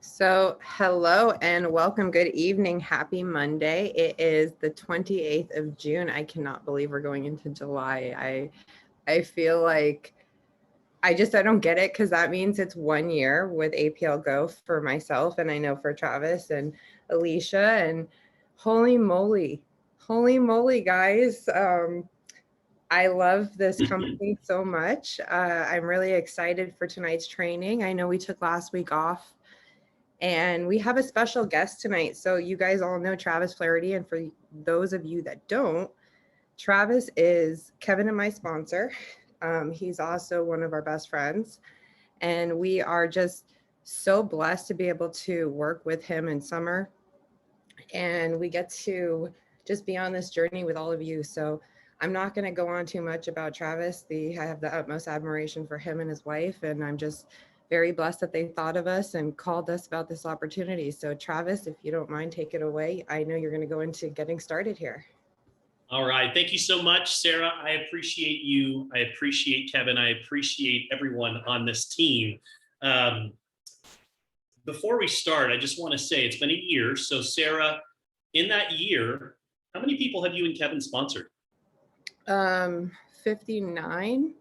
So, hello and welcome. Good evening. Happy Monday. It is the 28th of June. I cannot believe we're going into July. I feel like I don't get it because that means it's 1 year with APL Go for myself, and I know for Travis and Alicia. And holy moly, guys. I love this company so much. I'm really excited for tonight's training. I know we took last week off. And we have a special guest tonight. So you guys all know Travis Flaherty. And for those of you that don't, Travis is Kevin and my sponsor. He's also one of our best friends. And we are just so blessed to be able to work with him in summer. And we get to just be on this journey with all of you. So I'm not going to go on too much about Travis. I have the utmost admiration for him and his wife. And I'm just very blessed that they thought of us and called us about this opportunity. So Travis, if you don't mind, take it away. I know you're going to go into getting started here. All right. Thank you so much, Sarah. I appreciate you. I appreciate Kevin. I appreciate everyone on this team. Before we start, I just want to say it's been a year. So Sarah, in that year, how many people have you and Kevin sponsored? 59.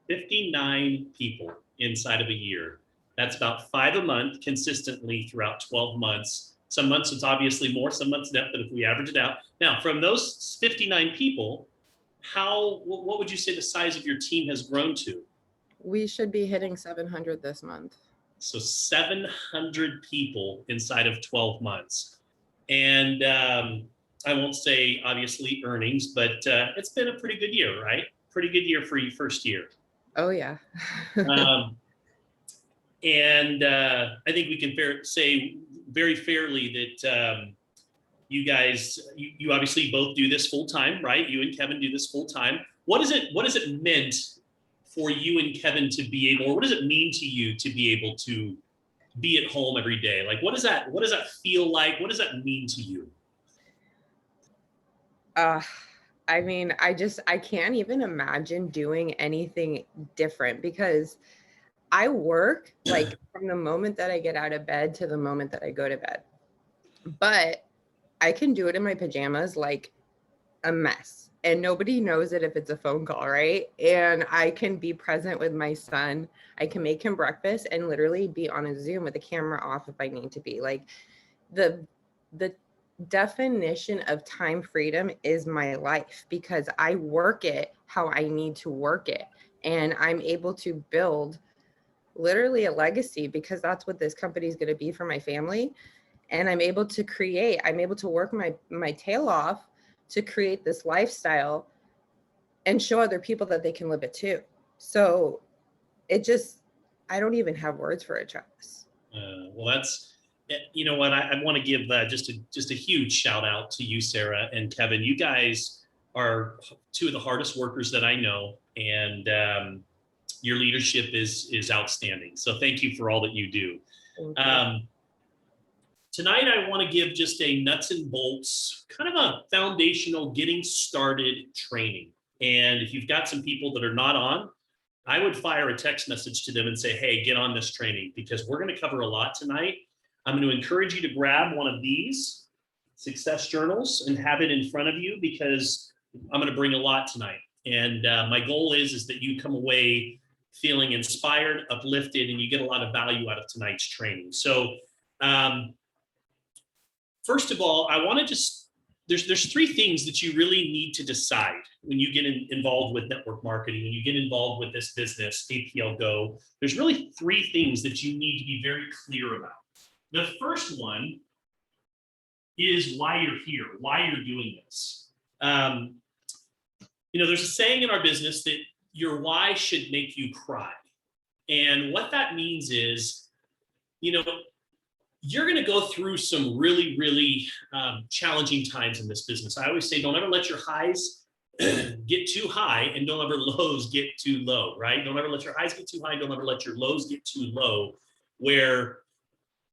59 people inside of a year. That's about 5 a month consistently throughout 12 months. Some months it's obviously more, some months less, but if we average it out. Now, from those 59 people, what would you say the size of your team has grown to? We should be hitting 700 this month. So 700 people inside of 12 months. And I won't say obviously earnings, but it's been a pretty good year, right? Pretty good year for your first year. Oh, yeah. And I think we can say very fairly that you guys, you obviously both do this full time, right? You and Kevin do this full time. What is it meant for you and Kevin to be able, or what does it mean to you to be able to be at home every day? Like, what does that feel like? What does that mean to you? I mean, I can't even imagine doing anything different because I work like from the moment that I get out of bed to the moment that I go to bed. But I can do it in my pajamas like a mess. And nobody knows it if it's a phone call, right? And I can be present with my son. I can make him breakfast and literally be on a Zoom with the camera off if I need to be. Like the definition of time freedom is my life because I work it how I need to work it. And I'm able to build literally a legacy because that's what this company is going to be for my family. And I'm able to work my tail off to create this lifestyle and show other people that they can live it too. So I don't even have words for it, Travis. Well, that's, you know what, I want to give just a huge shout out to you, Sarah and Kevin. You guys are two of the hardest workers that I know, and your leadership is outstanding. So thank you for all that you do. Tonight, I want to give just a nuts and bolts, kind of a foundational getting started training. And if you've got some people that are not on, I would fire a text message to them and say, hey, get on this training because we're going to cover a lot tonight. I'm going to encourage you to grab one of these success journals and have it in front of you because I'm going to bring a lot tonight. And my goal is that you come away feeling inspired, uplifted, and you get a lot of value out of tonight's training. So first of all, I want to there's 3 things that you really need to decide when you get involved with network marketing, when you get involved with this business, APL Go. There's really 3 things that you need to be very clear about. The first one is why you're here, why you're doing this. There's a saying in our business that your why should make you cry. And what that means is, you're going to go through some really, really challenging times in this business. I always say, don't ever let your highs get too high and don't ever lows get too low, right? Don't ever let your highs get too high. Don't ever let your lows get too low, where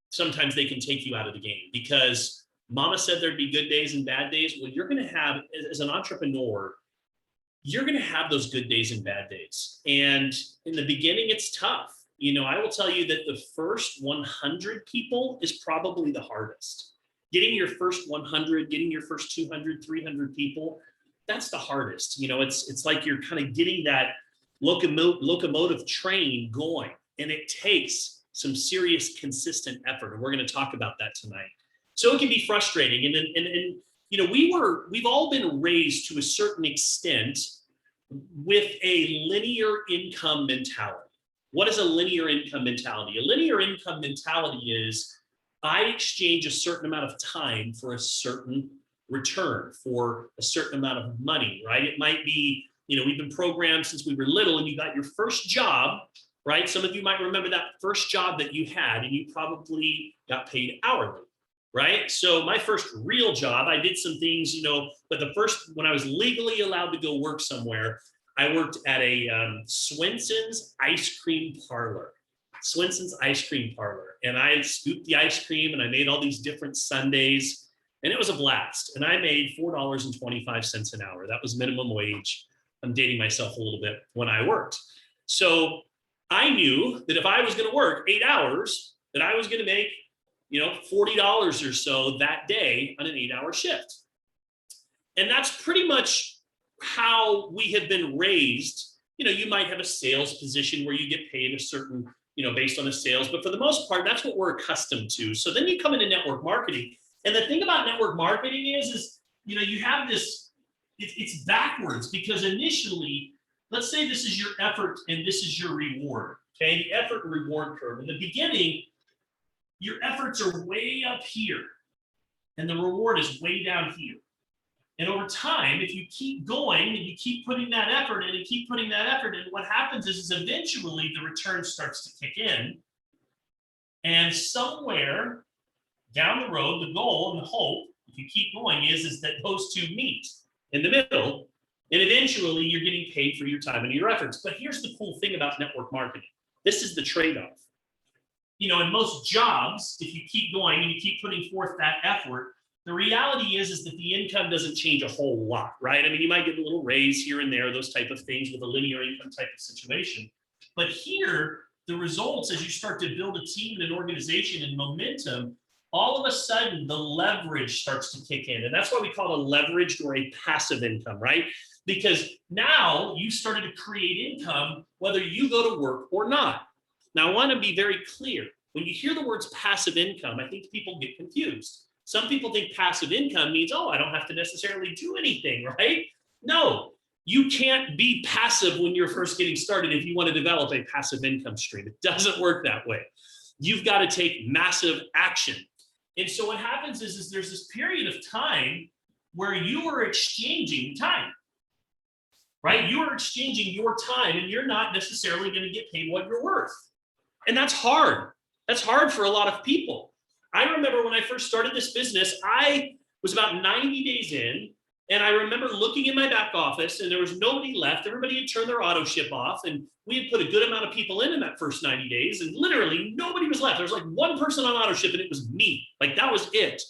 sometimes they can take you out of the game because mama said there'd be good days and bad days. Well, you're going to have, as an entrepreneur, you're going to have those good days and bad days. And in the beginning, it's tough. I will tell you that the first 100 people is probably the hardest. Getting your first 100, getting your first 200, 300 people, that's the hardest. It's like you're kind of getting that locomotive train going, and it takes some serious consistent effort. And we're going to talk about that tonight. So it can be frustrating. And we've all been raised to a certain extent with a linear income mentality. What is a linear income mentality? A linear income mentality is I exchange a certain amount of time for a certain return, for a certain amount of money, right? It might be, we've been programmed since we were little, and you got your first job, right? Some of you might remember that first job that you had, and you probably got paid hourly, right? So my first real job, I did some things, but when I was legally allowed to go work somewhere, I worked at a Swenson's ice cream parlor. Swenson's ice cream parlor. And I scooped the ice cream, and I made all these different sundaes, and it was a blast. And I made $4.25 an hour. That was minimum wage. I'm dating myself a little bit when I worked. So I knew that if I was going to work 8 hours, that I was going to make, $40 or so that day on an 8-hour shift. And that's pretty much how we have been raised. You might have a sales position where you get paid a certain, based on the sales, but for the most part, that's what we're accustomed to. So then you come into network marketing. And the thing about network marketing is, you have this, it's backwards, because initially, let's say this is your effort and this is your reward, okay? The effort and reward curve. In the beginning, your efforts are way up here and the reward is way down here. And over time, if you keep going and you keep putting that effort in and keep putting that effort in, what happens is eventually the return starts to kick in. And somewhere down the road, the goal and the hope, if you keep going, is that those two meet in the middle. And eventually you're getting paid for your time and your efforts. But here's the cool thing about network marketing. This is the trade-off. In most jobs, if you keep going and you keep putting forth that effort, the reality is that the income doesn't change a whole lot, right? I mean, you might get a little raise here and there, those type of things with a linear income type of situation. But here, the results, as you start to build a team and an organization and momentum, all of a sudden the leverage starts to kick in. And that's why we call it a leveraged or a passive income, right? Because now you started to create income whether you go to work or not. Now, I want to be very clear. When you hear the words passive income, I think people get confused. Some people think passive income means, I don't have to necessarily do anything, right? No, you can't be passive when you're first getting started if you want to develop a passive income stream. It doesn't work that way. You've got to take massive action. And so what happens is there's this period of time where you are exchanging time, right? You are exchanging your time, and you're not necessarily going to get paid what you're worth. And that's hard. That's hard for a lot of people. I remember when I first started this business, I was about 90 days in, and I remember looking in my back office, and there was nobody left. Everybody had turned their auto ship off, and we had put a good amount of people in that first 90 days, and literally nobody was left. There was like one person on auto ship, and it was me. Like, that was it.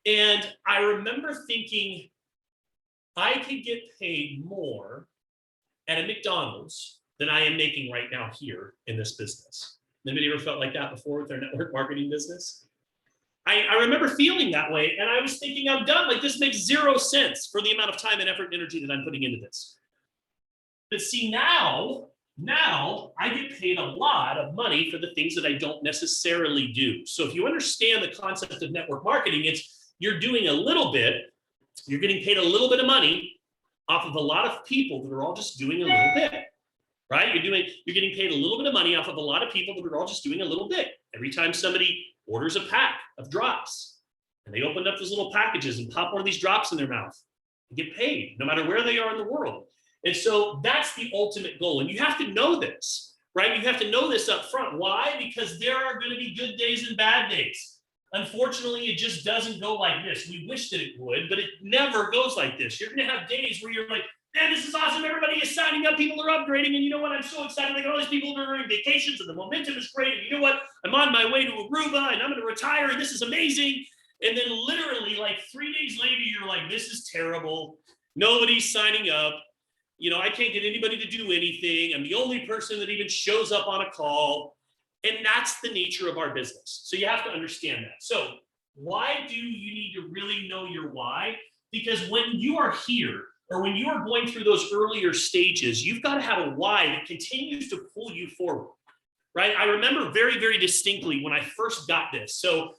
And I remember thinking, I could get paid more at a McDonald's than I am making right now here in this business. Anybody ever felt like that before with their network marketing business? I remember feeling that way, and I was thinking, I'm done. Like, this makes 0 sense for the amount of time and effort and energy that I'm putting into this. But see, now I get paid a lot of money for the things that I don't necessarily do. So if you understand the concept of network marketing, it's you're doing a little bit, you're getting paid a little bit of money off of a lot of people that are all just doing a little bit, right? You're getting paid a little bit of money off of a lot of people that are all just doing a little bit. Every time somebody orders a pack of drops and they open up those little packages and pop one of these drops in their mouth, they get paid no matter where they are in the world. And so that's the ultimate goal. And you have to know this, right? You have to know this up front. Why? Because there are going to be good days and bad days. Unfortunately, it just doesn't go like this. We wish that it would, but it never goes like this. You're going to have days where you're like, man, this is awesome. Everybody is signing up. People are upgrading. And you know what? I'm so excited. I got all these people that are on vacations and the momentum is great. And you know what? I'm on my way to Aruba and I'm going to retire and this is amazing. And then literally like 3 days later, you're like, this is terrible. Nobody's signing up. I can't get anybody to do anything. I'm the only person that even shows up on a call. And that's the nature of our business. So you have to understand that. So why do you need to really know your why? Because when you are here, or when you are going through those earlier stages, you've got to have a why that continues to pull you forward, right? I remember very, very distinctly when I first got this. So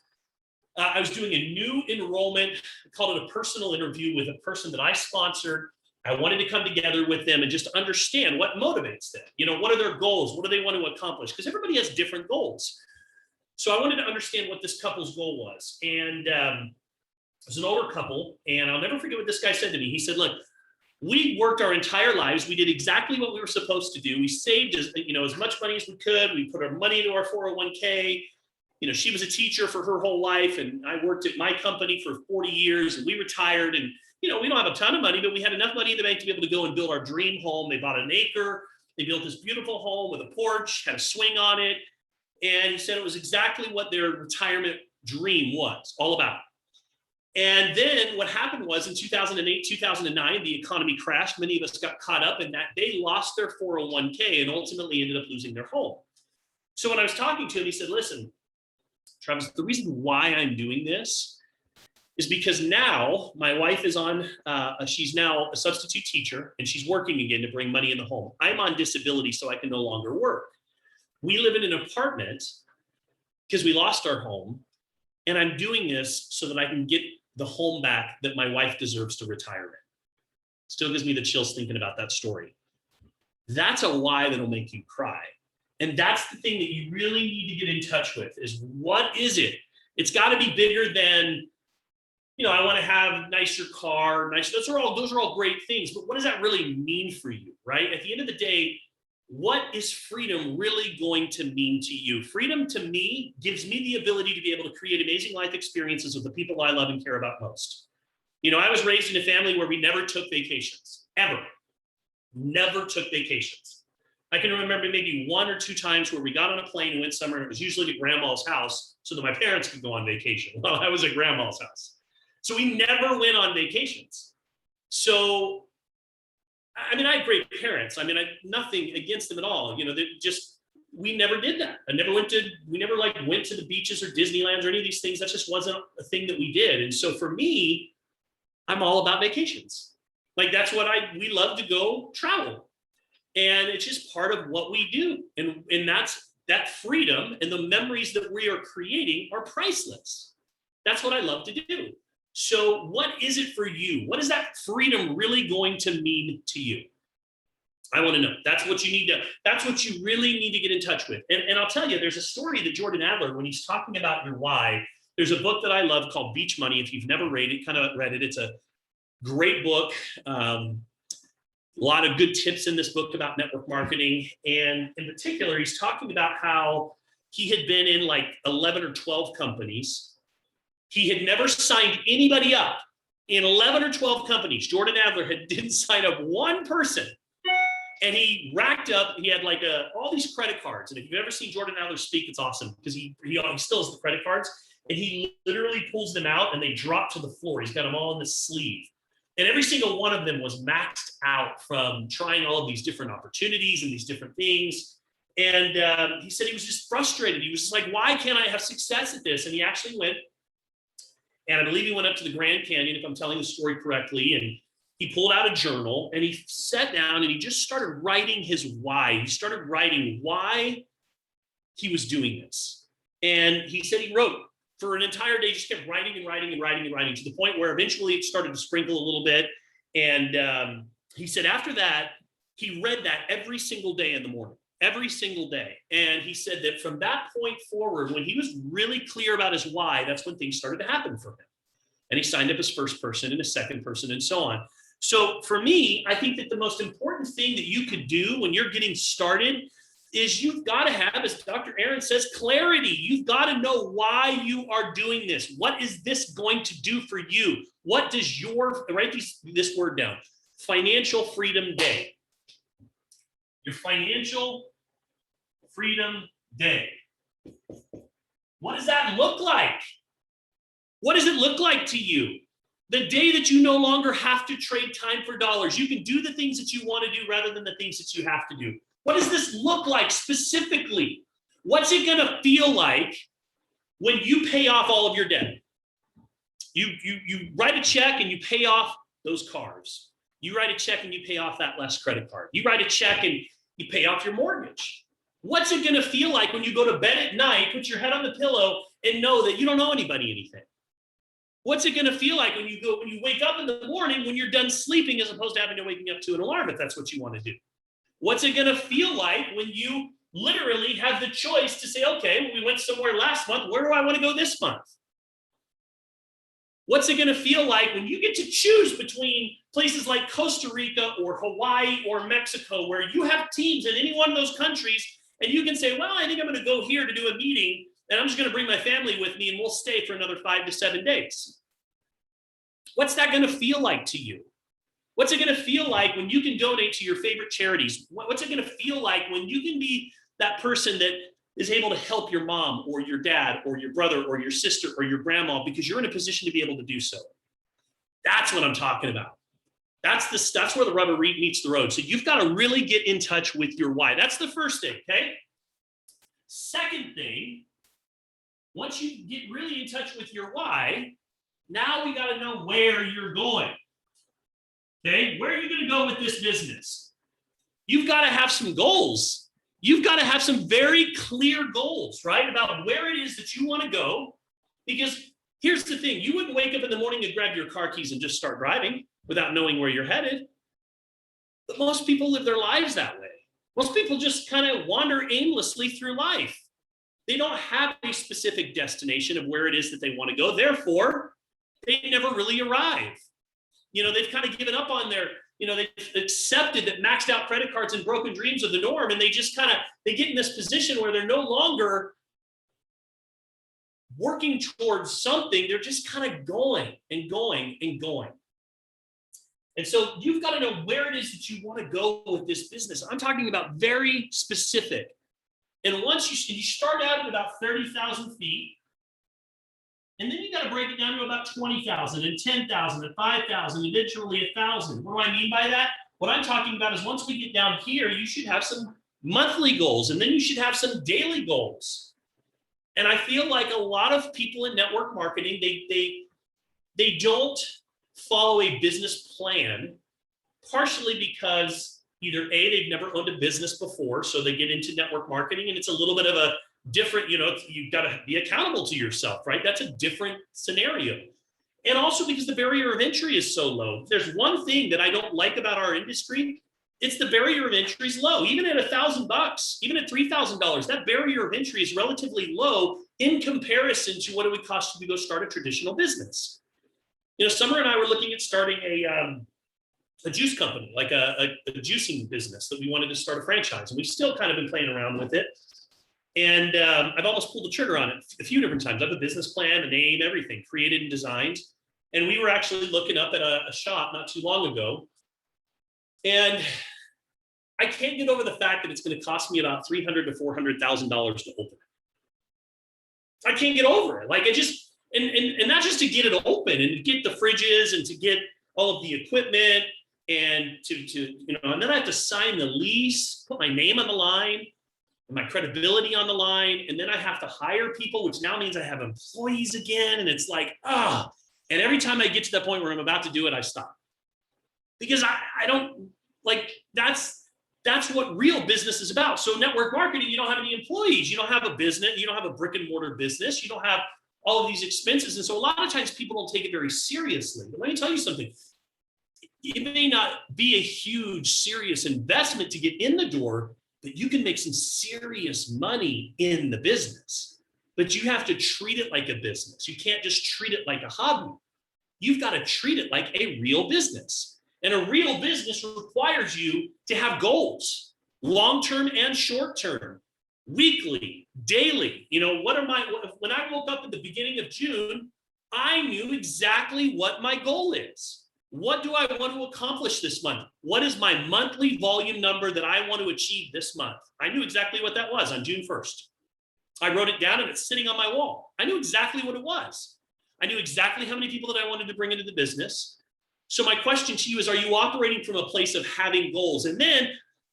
I was doing a new enrollment, I called it a personal interview with a person that I sponsored. I wanted to come together with them and just understand what motivates them. What are their goals? What do they want to accomplish? Because everybody has different goals. So I wanted to understand what this couple's goal was. And it was an older couple. And I'll never forget what this guy said to me. He said, look, we worked our entire lives. We did exactly what we were supposed to do. We saved as much money as we could. We put our money into our 401k. She was a teacher for her whole life, and I worked at my company for 40 years, and we retired. And we don't have a ton of money, but we had enough money in the bank to be able to go and build our dream home. They bought an acre. They built this beautiful home with a porch, had a swing on it. And he said it was exactly what their retirement dream was all about. And then what happened was in 2008, 2009, the economy crashed. Many of us got caught up in that. They lost their 401k and ultimately ended up losing their home. So when I was talking to him, he said, listen, Travis, the reason why I'm doing this is because now my wife is she's now a substitute teacher, and she's working again to bring money in the home. I'm on disability, so I can no longer work. We live in an apartment because we lost our home, and I'm doing this so that I can get the home back that my wife deserves to retire in. Still gives me the chills thinking about that story. That's a why that'll make you cry. And that's the thing that you really need to get in touch with is, what is it? It's got to be bigger than, I want to have nicer car, those are all great things, but what does that really mean for you, right? At the end of the day, what is freedom really going to mean to you? Freedom to me gives me the ability to be able to create amazing life experiences with the people I love and care about most. I was raised in a family where we never took vacations, ever. Never took vacations. I can remember maybe 1 or 2 times where we got on a plane and went somewhere, and it was usually to grandma's house so that my parents could go on vacation while I was at grandma's house. So we never went on vacations. So, I had great parents. I nothing against them at all. We never did that. We never went to the beaches or Disneylands or any of these things. That just wasn't a thing that we did. And so for me, I'm all about vacations. That's what we love to go travel. And it's just part of what we do. And that freedom and the memories that we are creating are priceless. That's what I love to do. So what is it for you? What is that freedom really going to mean to you? I want to know. That's what you really need to get in touch with. And I'll tell you, there's a story that Jordan Adler, when he's talking about your why, there's a book that I love called Beach Money. If you've never read it, it's a great book. A lot of good tips in this book about network marketing. And in particular, he's talking about how he had been in 11 or 12 companies. He had never signed anybody up in 11 or 12 companies. Jordan Adler didn't sign up one person. And he racked up, he had all these credit cards. And if you've ever seen Jordan Adler speak, it's awesome because he still has the credit cards. And he literally pulls them out and they drop to the floor. He's got them all in the sleeve. And every single one of them was maxed out from trying all of these different opportunities and these different things. And he said he was just frustrated. He was just like, why can't I have success at this? And he actually went, and I believe he went up to the Grand Canyon, if I'm telling the story correctly, and he pulled out a journal and he sat down and he just started writing his why. He started writing why he was doing this. And he said he wrote for an entire day, just kept writing and writing and writing and writing to the point where eventually it started to sprinkle a little bit. And he said after that, he read that every single day in the morning, every single day. And he said that from that point forward, when he was really clear about his why, that's when things started to happen for him. And he signed up as first person and a second person and so on. So for me, I think that the most important thing that you could do when you're getting started is you've got to have, as Dr. Aaron says, clarity. You've got to know why you are doing this. What is this going to do for you? What does write this word down, financial freedom day. Your financial freedom day. What does that look like? What does it look like to you? The day that you no longer have to trade time for dollars, you can do the things that you want to do rather than the things that you have to do. What does this look like specifically? What's it going to feel like when you pay off all of your debt? You write a check and you pay off those cars. You write a check and you pay off that less credit card. You write a check and you pay off your mortgage. What's it going to feel like when you go to bed at night, put your head on the pillow, and know that you don't owe anybody anything? What's it going to feel like when you wake up in the morning when you're done sleeping, as opposed to having to waking up to an alarm if that's what you want to do? What's it going to feel like when you literally have the choice to say, okay, we went somewhere last month, where do I want to go this month? What's it going to feel like when you get to choose between places like Costa Rica or Hawaii or Mexico, where you have teams in any one of those countries, and you can say, well, I think I'm going to go here to do a meeting, and I'm just going to bring my family with me, and we'll stay for another 5 to 7 days. What's that going to feel like to you? What's it going to feel like when you can donate to your favorite charities? What's it going to feel like when you can be that person that is able to help your mom or your dad or your brother or your sister or your grandma because you're in a position to be able to do so? That's what I'm talking about. That's where the rubber meets the road. So you've got to really get in touch with your why. That's the first thing, okay? Second thing, once you get really in touch with your why, now we got to know where you're going. Okay, where are you going to go with this business? You've got to have some goals. You've got to have some very clear goals, right? About where it is that you want to go. Because here's the thing, you wouldn't wake up in the morning and grab your car keys and just start driving without knowing where you're headed. But most people live their lives that way. Most people just kind of wander aimlessly through life. They don't have a specific destination of where it is that they want to go. Therefore, they never really arrive. You know, they've kind of given up on their, they've accepted that maxed out credit cards and broken dreams are the norm. And they just they get in this position where they're no longer working towards something. They're just kind of going and going and going. And so you've got to know where it is that you want to go with this business. I'm talking about very specific. And once you start out at about 30,000 feet, and then you got to break it down to about 20,000 and 10,000 and 5,000, eventually 1,000. What do I mean by that? What I'm talking about is once we get down here, you should have some monthly goals, and then you should have some daily goals. And I feel like a lot of people in network marketing, they don't follow a business plan, partially because either A, they've never owned a business before, so they get into network marketing, and it's a little bit of a different, you've got to be accountable to yourself, right? That's a different scenario. And also because the barrier of entry is so low. If there's one thing that I don't like about our industry, it's the barrier of entry is low. Even at $1,000, even at $3,000, that barrier of entry is relatively low in comparison to what it would cost you to go start a traditional business. Summer and I were looking at starting a juice company, like a juicing business that we wanted to start a franchise. And we've still kind of been playing around with it. And I've almost pulled the trigger on it a few different times. I have a business plan, a name, everything created and designed. And we were actually looking up at a shop not too long ago. And I can't get over the fact that it's going to cost me about $300,000 to $400,000 to open it. I can't get over it. Like and not just to get it open and to get the fridges and to get all of the equipment and and then I have to sign the lease, put my name on the line, my credibility on the line, and then I have to hire people, which now means I have employees again, and it's like, and every time I get to that point where I'm about to do it, I stop. Because I don't, like, that's what real business is about. So network marketing, you don't have any employees, you don't have a business, you don't have a brick and mortar business, you don't have all of these expenses. And so a lot of times people don't take it very seriously. But let me tell you something. It may not be a huge, serious investment to get in the door, but you can make some serious money in the business. But you have to treat it like a business. You can't just treat it like a hobby. You've got to treat it like a real business. And a real business requires you to have goals, long-term and short-term, weekly, daily. When I woke up at the beginning of June, I knew exactly what my goal is. What do I want to accomplish this month? What is my monthly volume number that I want to achieve this month? I knew exactly what that was on June 1st. I wrote it down and it's sitting on my wall. I knew exactly what it was. I knew exactly how many people that I wanted to bring into the business. So my question to you is, are you operating from a place of having goals? And then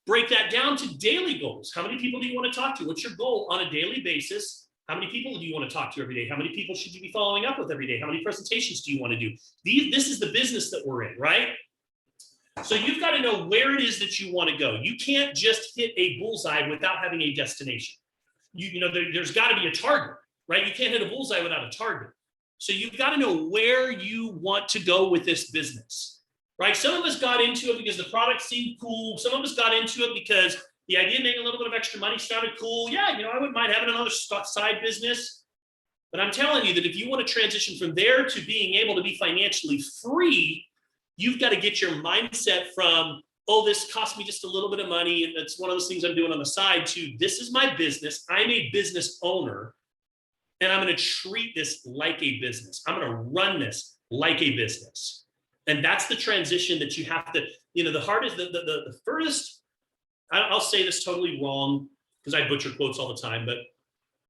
break that down to daily goals. How many people do you want to talk to? What's your goal on a daily basis? How many people do you want to talk to every day? How many people should you be following up with every day? How many presentations do you want to do? This is the business that we're in, right? So you've got to know where it is that you want to go. You can't just hit a bullseye without having a destination. There's got to be a target, right? You can't hit a bullseye without a target. So you've got to know where you want to go with this business, right? Some of us got into it because the product seemed cool. Some of us got into it because the idea of making a little bit of extra money sounded cool. Yeah, I wouldn't mind having another side business. But I'm telling you that if you want to transition from there to being able to be financially free, you've got to get your mindset from, oh, this cost me just a little bit of money, and it's one of those things I'm doing on the side, to this is my business. I'm a business owner, and I'm going to treat this like a business. I'm going to run this like a business. And that's the transition that you have to, the hardest, the furthest, I'll say this totally wrong because I butcher quotes all the time, but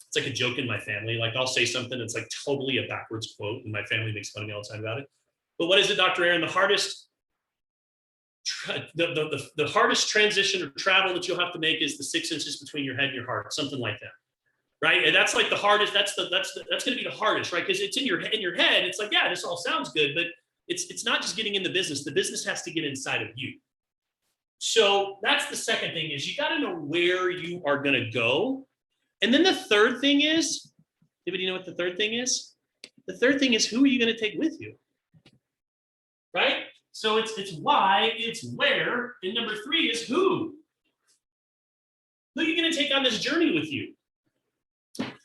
it's like a joke in my family. Like I'll say something that's like totally a backwards quote, and my family makes fun of me all the time about it. But what is it, Dr. Aaron? The hardest transition or travel that you'll have to make is the 6 inches between your head and your heart, something like that, right? And that's like the hardest. That's going to be the hardest, right? Because it's in your head. It's like, yeah, this all sounds good, but it's not just getting in the business. The business has to get inside of you. So that's the second thing, is you got to know where you are going to go. And then the third thing is, anybody know what the third thing is? The third thing is, who are you going to take with you? Right? So it's why, it's where, and number 3 is who. Who are you going to take on this journey with you?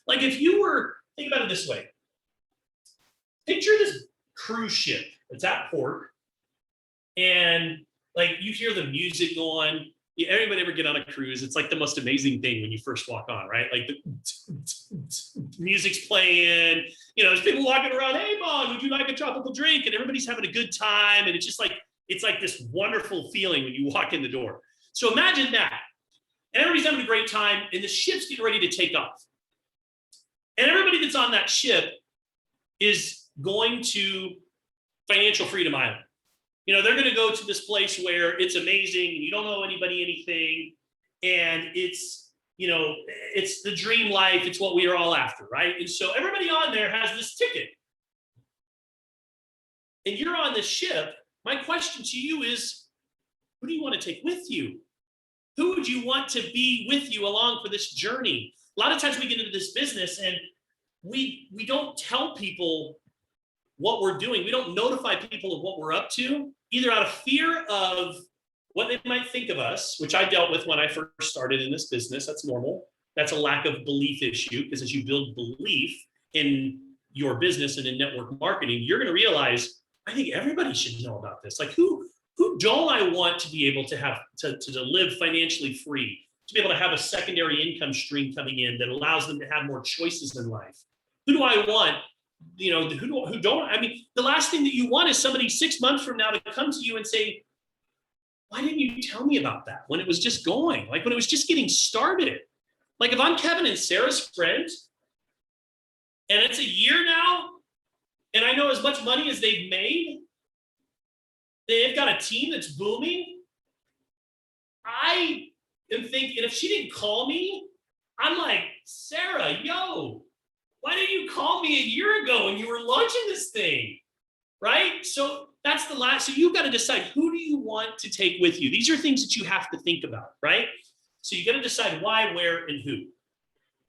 Like if you were, think about it this way. Picture this cruise ship that's at port, and like you hear the music go on. Everybody ever get on a cruise? It's like the most amazing thing when you first walk on, right? Like the music's playing, there's people walking around, hey, Mom, would you like a tropical drink? And everybody's having a good time. And it's just like, it's like this wonderful feeling when you walk in the door. So imagine that. And everybody's having a great time, and the ship's getting ready to take off. And everybody that's on that ship is going to Financial Freedom Island. They're going to go to this place where it's amazing, and you don't owe anybody anything, and it's the dream life. It's what we are all after, right? And so everybody on there has this ticket, and you're on this ship. My question to you is, who do you want to take with you? Who would you want to be with you along for this journey? A lot of times we get into this business and we don't tell people what we're doing. We don't notify people of what we're up to, either out of fear of what they might think of us, which I dealt with when I first started in this business. That's normal. That's a lack of belief issue, because as you build belief in your business and in network marketing, you're going to realize, I think everybody should know about this. Like who don't I want to be able to have to live financially free, to be able to have a secondary income stream coming in that allows them to have more choices in life? Who do I want? Who don't? I mean, the last thing that you want is somebody 6 months from now to come to you and say, why didn't you tell me about that when it was just going, like when it was just getting started? Like if I'm Kevin and Sarah's friend, and it's a year now, and I know as much money as they've made, they've got a team that's booming. I am thinking, if she didn't call me, I'm like, Sarah, yo, why didn't you call me a year ago when you were launching this thing, right? So that's the last. So you've got to decide, who do you want to take with you? These are things that you have to think about, right? So you got to decide why, where, and who.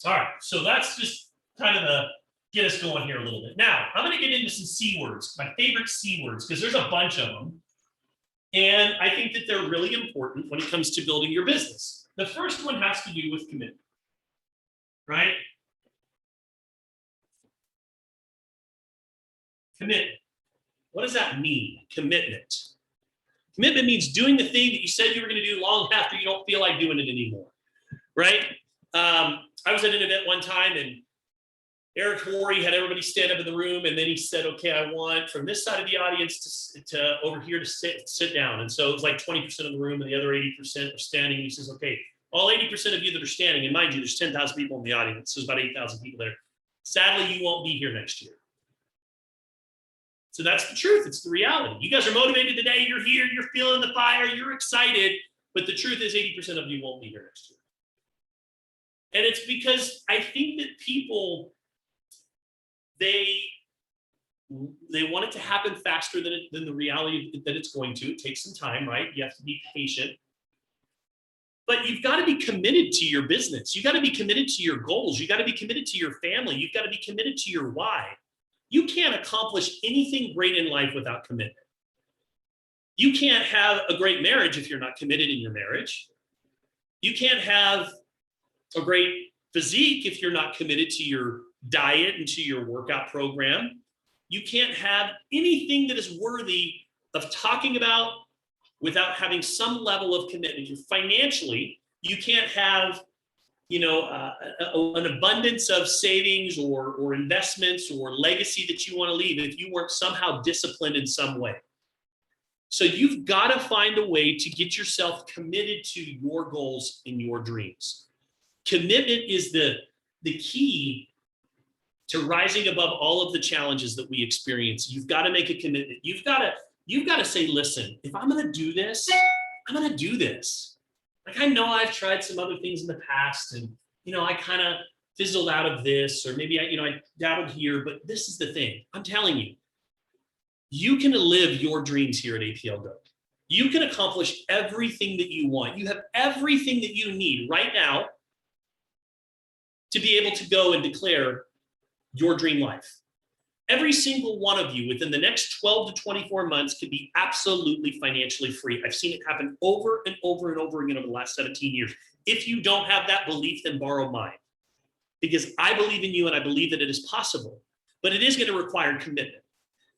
All right. So that's just kind of the get us going here a little bit. Now I'm going to get into some C words, my favorite C words, because there's a bunch of them. And I think that they're really important when it comes to building your business. The first one has to do with commitment, right? Commitment. What does that mean? Commitment. Commitment means doing the thing that you said you were going to do long after you don't feel like doing it anymore, right? I was at an event one time, and Eric Worre had everybody stand up in the room, and then he said, okay, I want from this side of the audience to over here to sit down. And so it was like 20% of the room, and the other 80% are standing. He says, okay, all 80% of you that are standing, and mind you, there's 10,000 people in the audience, so there's about 8,000 people there. Sadly, you won't be here next year. So that's the truth. It's the reality. You guys are motivated today. You're here. You're feeling the fire. You're excited. But the truth is 80% of you won't be here next year. And it's because I think that people, they want it to happen faster than the reality that it's going to. It takes some time, right? You have to be patient. But you've got to be committed to your business. You got to be committed to your goals. You got to be committed to your family. You've got to be committed to your why. You can't accomplish anything great in life without commitment. You can't have a great marriage if you're not committed in your marriage. You can't have a great physique if you're not committed to your diet and to your workout program. You can't have anything that is worthy of talking about without having some level of commitment. Financially, you can't have, an abundance of savings or investments or legacy that you want to leave if you weren't somehow disciplined in some way. So you've got to find a way to get yourself committed to your goals and your dreams. Commitment is the key to rising above all of the challenges that we experience. You've got to make a commitment. You've got to say, listen, if I'm going to do this, I'm going to do this. Like, I know I've tried some other things in the past and, I kind of fizzled out of this, or maybe I dabbled here, but this is the thing. I'm telling you, you can live your dreams here at APL Go. You can accomplish everything that you want. You have everything that you need right now to be able to go and declare your dream life. Every single one of you within the next 12 to 24 months could be absolutely financially free. I've seen it happen over and over and over again over the last 17 years. If you don't have that belief, then borrow mine. Because I believe in you and I believe that it is possible, but it is going to require commitment.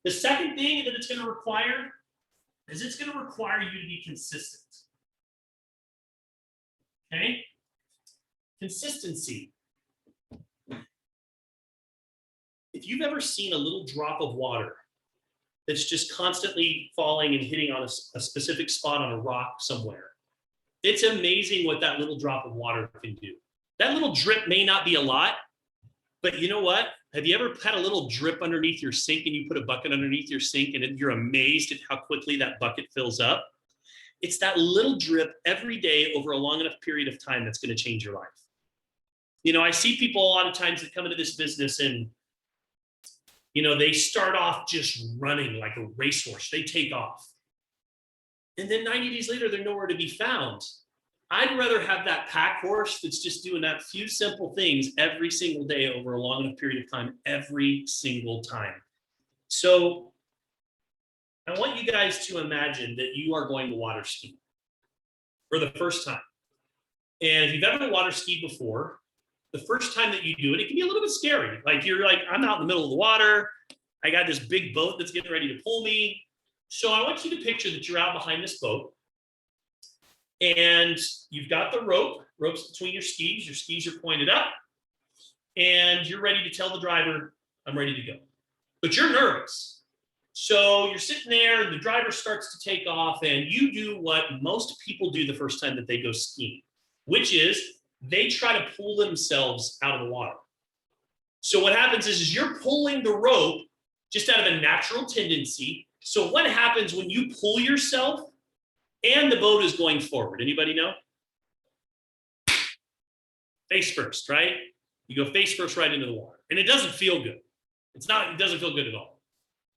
The second thing that it's going to require is it's going to require you to be consistent. Okay? Consistency. If you've ever seen a little drop of water that's just constantly falling and hitting on a specific spot on a rock somewhere, it's amazing what that little drop of water can do. That little drip may not be a lot, but you know what? Have you ever had a little drip underneath your sink and you put a bucket underneath your sink and you're amazed at how quickly that bucket fills up? It's that little drip every day over a long enough period of time that's going to change your life. I see people a lot of times that come into this business and they start off just running like a racehorse. They take off. And then 90 days later, they're nowhere to be found. I'd rather have that pack horse that's just doing that few simple things every single day over a long enough period of time, every single time. So I want you guys to imagine that you are going to water ski for the first time. And if you've ever water skied before, the first time that you do it, it can be a little bit scary. Like, you're like, I'm out in the middle of the water. I got this big boat that's getting ready to pull me. So I want you to picture that you're out behind this boat and you've got the ropes between your skis are pointed up, and you're ready to tell the driver, I'm ready to go. But you're nervous. So you're sitting there and the driver starts to take off, and you do what most people do the first time that they go skiing, which is they try to pull themselves out of the water. So what happens is you're pulling the rope just out of a natural tendency. So what happens when you pull yourself and the boat is going forward? Anybody know? Face first, right? You go face first right into the water. And it doesn't feel good. It doesn't feel good at all.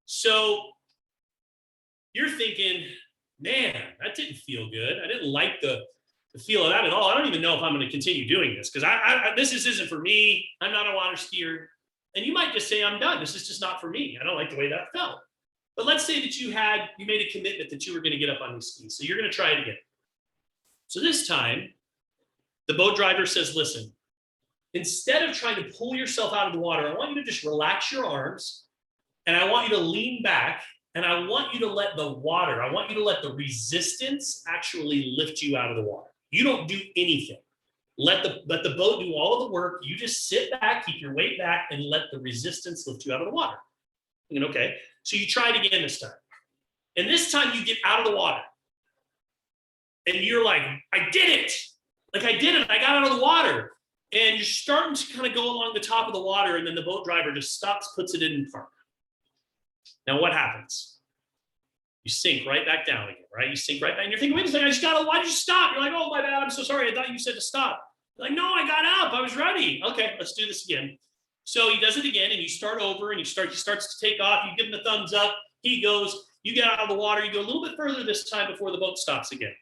So you're thinking, man, that didn't feel good. I didn't like the feel of that at all. I don't even know if I'm going to continue doing this because this isn't for me. I'm not a water skier. And you might just say, I'm done. This is just not for me. I don't like the way that felt. But let's say that you made a commitment that you were going to get up on these skis. So you're going to try it again. So this time, the boat driver says, listen, instead of trying to pull yourself out of the water, I want you to just relax your arms, and I want you to lean back, and I want you to let the resistance actually lift you out of the water. You don't do anything. Let the boat do all of the work. You just sit back, keep your weight back, and let the resistance lift you out of the water. And okay, so you try it again this time. And this time you get out of the water. And you're like, I did it. Like, I did it. I got out of the water. And you're starting to kind of go along the top of the water, and then the boat driver just stops, puts it in park. Now what happens? You sink right back down again, right? You sink right back, and you're thinking, wait a second, why did you stop? You're like, oh, my bad, I'm so sorry. I thought you said to stop. You're like, no, I got up, I was ready. Okay, let's do this again. So he does it again, and you start over, and he starts to take off. You give him the thumbs up. He goes. You get out of the water. You go a little bit further this time before the boat stops again.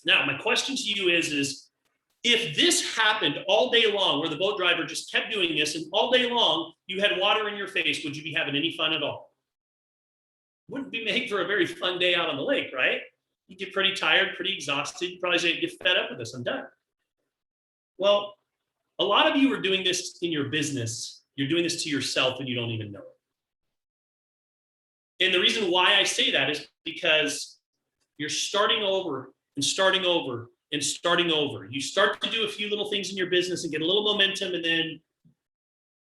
Now, my question to you is if this happened all day long, where the boat driver just kept doing this, and all day long you had water in your face, would you be having any fun at all? Wouldn't be made for a very fun day out on the lake, right? You get pretty tired, pretty exhausted. You probably say, get fed up with this. I'm done. Well, a lot of you are doing this in your business. You're doing this to yourself and you don't even know it. And the reason why I say that is because you're starting over and starting over and starting over. You start to do a few little things in your business and get a little momentum, and then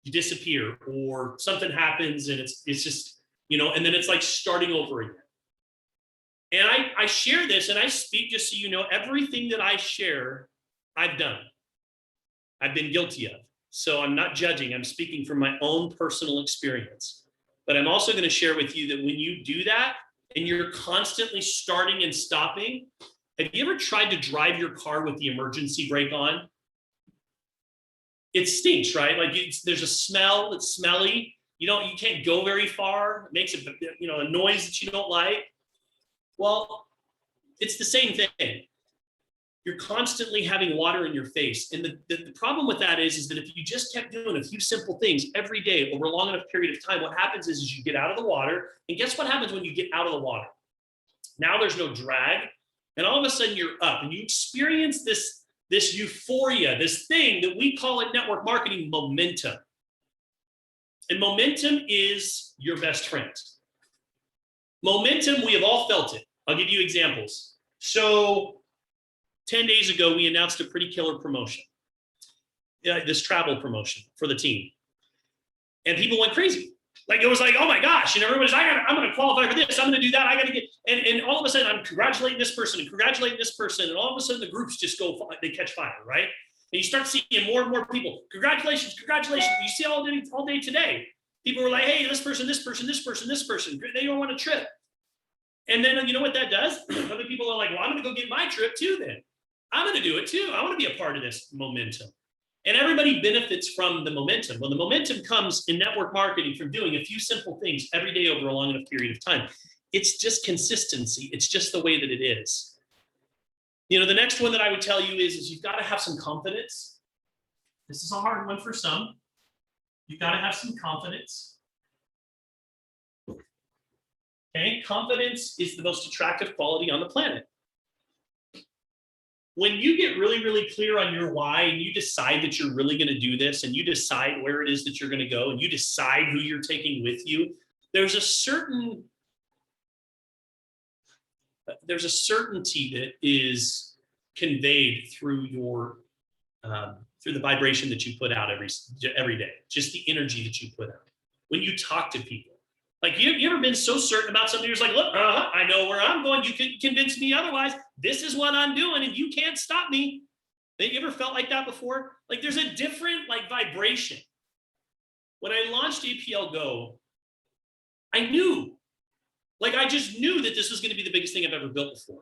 you disappear, or something happens and it's just, and then it's like starting over again. And I share this and I speak, just so you know, everything that I share, I've done. I've been guilty of. So I'm not judging. I'm speaking from my own personal experience. But I'm also going to share with you that when you do that and you're constantly starting and stopping, have you ever tried to drive your car with the emergency brake on? It stinks, right? Like there's a smell, it's smelly. You can't go very far. It makes a noise that you don't like. Well, it's the same thing. You're constantly having water in your face. And the problem with that is that if you just kept doing a few simple things every day over a long enough period of time, what happens is you get out of the water. And guess what happens when you get out of the water? Now there's no drag. And all of a sudden you're up and you experience this euphoria, this thing that we call in network marketing momentum. And momentum is your best friend. Momentum, we have all felt it. I'll give you examples. So 10 days ago, we announced a pretty killer promotion, this travel promotion for the team. And people went crazy. Like, it was like, oh my gosh, everybody's, I'm going to qualify for this. I'm going to do that. I got to get, and all of a sudden I'm congratulating this person and congratulating this person. And all of a sudden the groups just they catch fire, right? And you start seeing more and more people, congratulations. You see all day today. People were like, hey, this person. They don't want a trip. And then you know what that does? Other people are like, well, I'm going to go get my trip too then. I'm going to do it too. I want to be a part of this momentum. And everybody benefits from the momentum. Well, the momentum comes in network marketing from doing a few simple things every day over a long enough period of time. It's just consistency. It's just the way that it is. The next one that I would tell you is you've got to have some confidence. This is a hard one for some. You've got to have some confidence. Okay, confidence is the most attractive quality on the planet. When you get really, really clear on your why, and you decide that you're really going to do this, and you decide where it is that you're going to go, and you decide who you're taking with you, there's a certainty that is conveyed through through the vibration that you put out every day, just the energy that you put out. When you talk to people, like you ever been so certain about something, you're just like, look, I know where I'm going. You can convince me otherwise. This is what I'm doing, and you can't stop me. Have you ever felt like that before? Like there's a different vibration. When I launched APL Go, I just knew that this was going to be the biggest thing I've ever built before.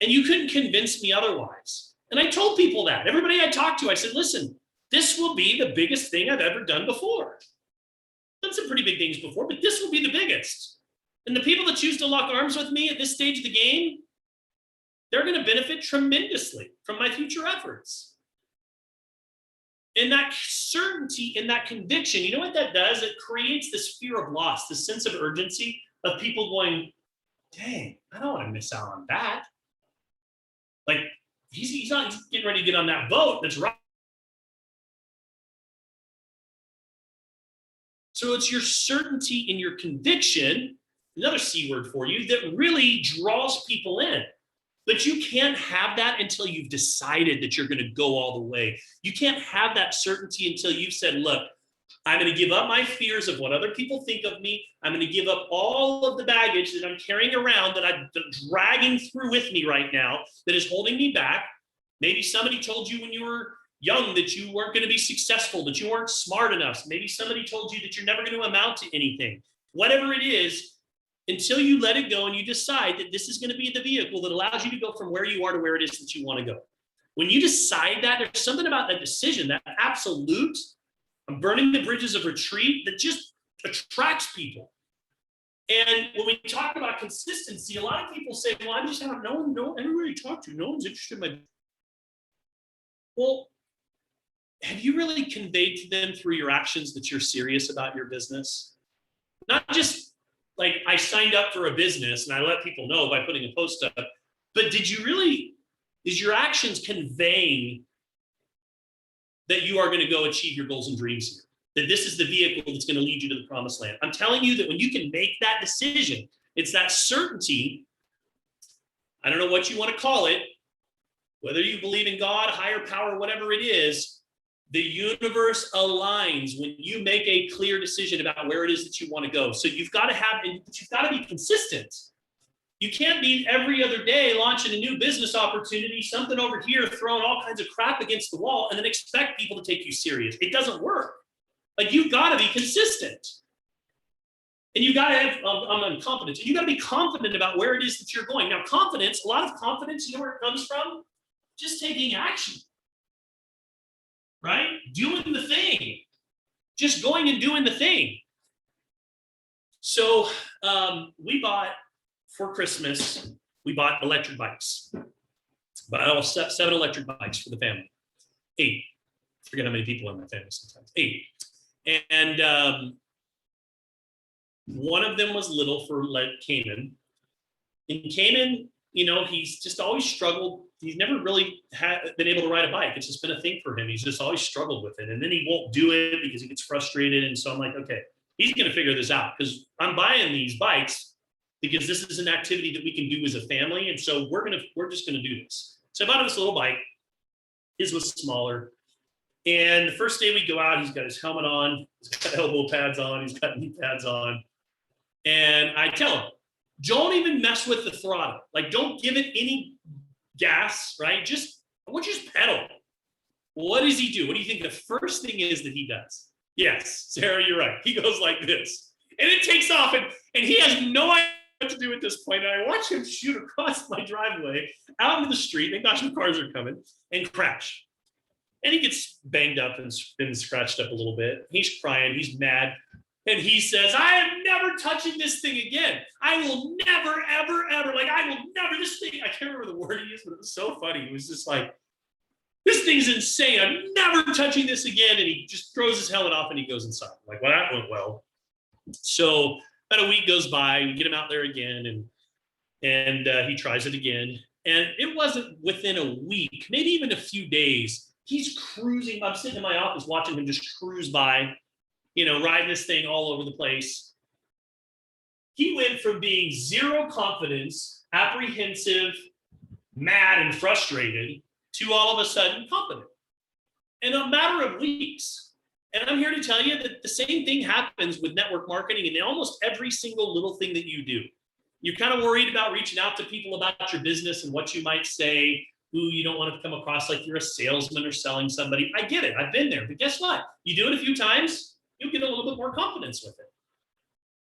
And you couldn't convince me otherwise. And I told people that. Everybody I talked to, I said, listen, this will be the biggest thing I've ever done before. Done some pretty big things before, but this will be the biggest. And the people that choose to lock arms with me at this stage of the game, they're going to benefit tremendously from my future efforts. And that certainty and that conviction, you know what that does? It creates this fear of loss, this sense of urgency of people going, dang, I don't want to miss out on that. Like, he's not getting ready to get on that boat that's right. So it's your certainty and your conviction, another C word for you, that really draws people in. But you can't have that until you've decided that you're going to go all the way. You can't have that certainty until you've said, look, I'm going to give up my fears of what other people think of me. I'm going to give up all of the baggage that I'm carrying around, that I'm dragging through with me right now, that is holding me back. Maybe somebody told you when you were young that you weren't going to be successful, that you weren't smart enough. Maybe somebody told you that you're never going to amount to anything. whatever it is, until you let it go and you decide that this is going to be the vehicle that allows you to go from where you are to where it is that you want to go. When you decide that, there's something about that decision, that absolute, I'm burning the bridges of retreat, that just attracts people. And when we talk about consistency, a lot of people say, well, I just have no everybody to talk to, no one's interested in my. Well, have you really conveyed to them through your actions that you're serious about your business? Not just like I signed up for a business and I let people know by putting a post up, but is your actions conveying that you are going to go achieve your goals and dreams here? That this is the vehicle that's going to lead you to the promised land. I'm telling you that when you can make that decision, it's that certainty. I don't know what you want to call it, whether you believe in God, higher power, whatever it is, the universe aligns when you make a clear decision about where it is that you want to go. So you've got to be consistent. You can't be every other day launching a new business opportunity, something over here, throwing all kinds of crap against the wall, and then expect people to take you serious. It doesn't work. Like, you've got to be consistent. And you got to have confidence. And you got to be confident about where it is that you're going. Now, confidence, a lot of confidence, you know where it comes from? Just taking action, right? Doing the thing. Just going and doing the thing. So for Christmas, we bought electric bikes. Bought all 7 electric bikes for the family. 8. I forget how many people are in my family sometimes. 8. And one of them was little for Cayman. And Cayman, he's just always struggled. He's never really been able to ride a bike. It's just been a thing for him. He's just always struggled with it. And then he won't do it because he gets frustrated. And so I'm like, okay, he's going to figure this out, because I'm buying these bikes because this is an activity that we can do as a family. And so we're just going to do this. So I bought him this little bike. His was smaller. And the first day we go out, he's got his helmet on, he's got elbow pads on, he's got knee pads on. And I tell him, don't even mess with the throttle. Like, don't give it any gas, right? I want you to just pedal. What does he do? What do you think the first thing is that he does? Yes, Sarah, you're right. He goes like this. And it takes off, and he has no idea what to do at this point. And I watch him shoot across my driveway out into the street. Thank gosh, the cars are coming, and crash. And he gets banged up and been scratched up a little bit. He's crying. He's mad. And he says, I am never touching this thing again. I will never, ever, ever, this thing, I can't remember the word he used, but it was so funny. He was just like, this thing's insane. I'm never touching this again. And he just throws his helmet off and he goes inside. I'm like, well, that went well. So about a week goes by, we get him out there again, and he tries it again. And it wasn't within a week, maybe even a few days, he's cruising. I'm sitting in my office watching him just cruise by, riding this thing all over the place. He went from being zero confidence, apprehensive, mad, and frustrated to all of a sudden confident in a matter of weeks. And I'm here to tell you that the same thing happens with network marketing and in almost every single little thing that you do. You're kind of worried about reaching out to people about your business and what you might say. Ooh, you don't want to come across like you're a salesman or selling somebody. I get it. I've been there. But guess what? You do it a few times, you'll get a little bit more confidence with it.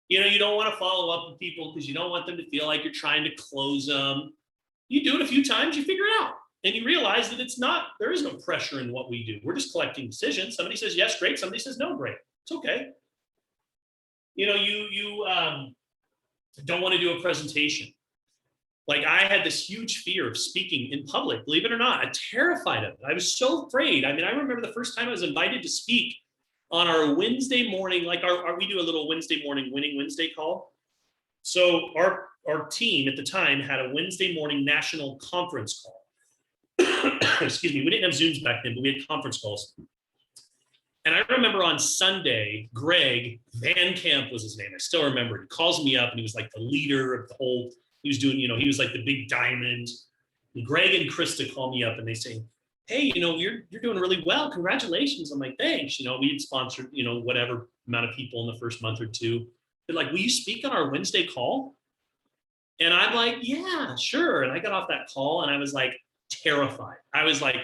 You don't want to follow up with people because you don't want them to feel like you're trying to close them. You do it a few times, you figure it out. And you realize that there is no pressure in what we do. We're just collecting decisions. Somebody says yes, great. Somebody says no, great. It's okay. You don't want to do a presentation. Like, I had this huge fear of speaking in public, believe it or not. I'm terrified of it. I was so afraid. I remember the first time I was invited to speak on our Wednesday morning, we do a little Wednesday morning Winning Wednesday call. So our team at the time had a Wednesday morning national conference call. Excuse me, we didn't have Zooms back then, but we had conference calls. And I remember on Sunday, Greg Van Camp was his name. I still remember it. He calls me up and he was like the leader of the whole, he was doing, he was like the big diamond. And Greg and Krista call me up and they say, hey, you're doing really well. Congratulations. I'm like, thanks. We had sponsored, whatever amount of people in the first month or two. They're like, will you speak on our Wednesday call? And I'm like, yeah, sure. And I got off that call and I was like terrified. I was like,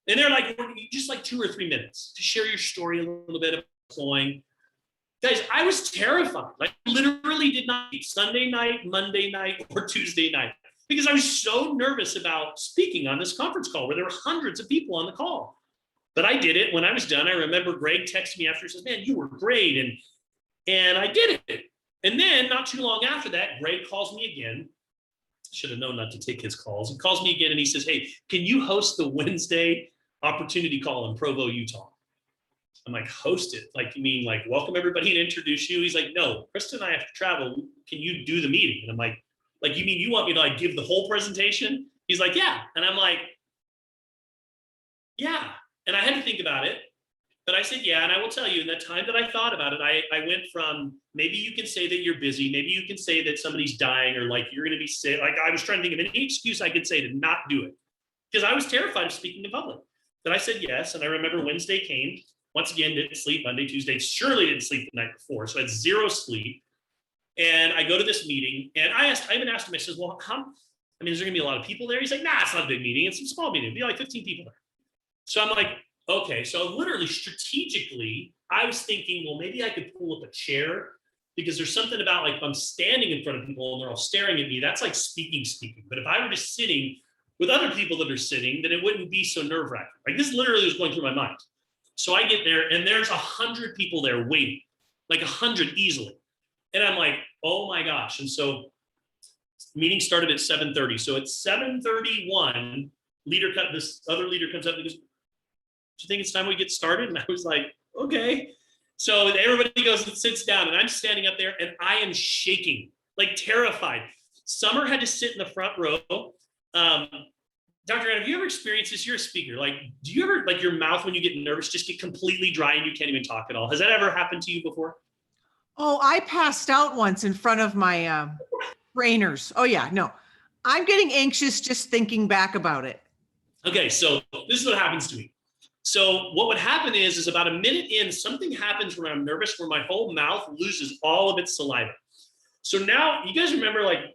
and they're like, just like 2 or 3 minutes to share your story a little bit of what's going. Guys, I was terrified. Like literally did not eat Sunday night, Monday night, or Tuesday night because I was so nervous about speaking on this conference call where there were hundreds of people on the call. But I did it. When I was done, I remember Greg texted me after and says, man, you were great. And I did it. And then not too long after that, Greg calls me again. Should have known not to take his calls. He calls me again and he says, hey, can you host the Wednesday opportunity call in Provo, Utah? I'm like, host it? Like, you mean like welcome everybody and introduce you? He's like, no, Krista and I have to travel. Can you do the meeting? And I'm like, you mean you want me to like give the whole presentation? He's like, yeah. And I'm like, yeah. And I had to think about it. But I said, yeah, and I will tell you, in the time that I thought about it, I went from maybe you can say that you're busy, maybe you can say that somebody's dying or like you're going to be sick. Like I was trying to think of any excuse I could say to not do it because I was terrified of speaking in public. But I said yes, and I remember Wednesday came. Once again, didn't sleep Monday, Tuesday, surely didn't sleep the night before. So I had zero sleep. And I go to this meeting and I even asked him, I says, well, is there gonna be a lot of people there? He's like, nah, it's not a big meeting. It's a small meeting. It'll be like 15 people there. So I'm like, okay. So literally strategically, I was thinking, well, maybe I could pull up a chair because there's something about like, if I'm standing in front of people and they're all staring at me, that's like speaking. But if I were just sitting with other people that are sitting, then it wouldn't be so nerve-wracking. Like this literally was going through my mind. So I get there and there's 100 people there waiting, like 100 easily. And I'm like, oh my gosh. And so meeting started at 7:30. So at 7:31, this other leader comes up and goes, do you think it's time we get started? And I was like, okay. So everybody goes and sits down and I'm standing up there and I am shaking, like terrified. Summer had to sit in the front row. Dr. Ann, have you ever experienced this? You're a speaker. Like, do you ever, like your mouth when you get nervous, just get completely dry and you can't even talk at all? Has that ever happened to you before? Oh, I passed out once in front of my trainers. Oh yeah, no, I'm getting anxious just thinking back about it. Okay, so this is what happens to me. So what would happen is about a minute in, something happens when I'm nervous where my whole mouth loses all of its saliva. So now, you guys remember like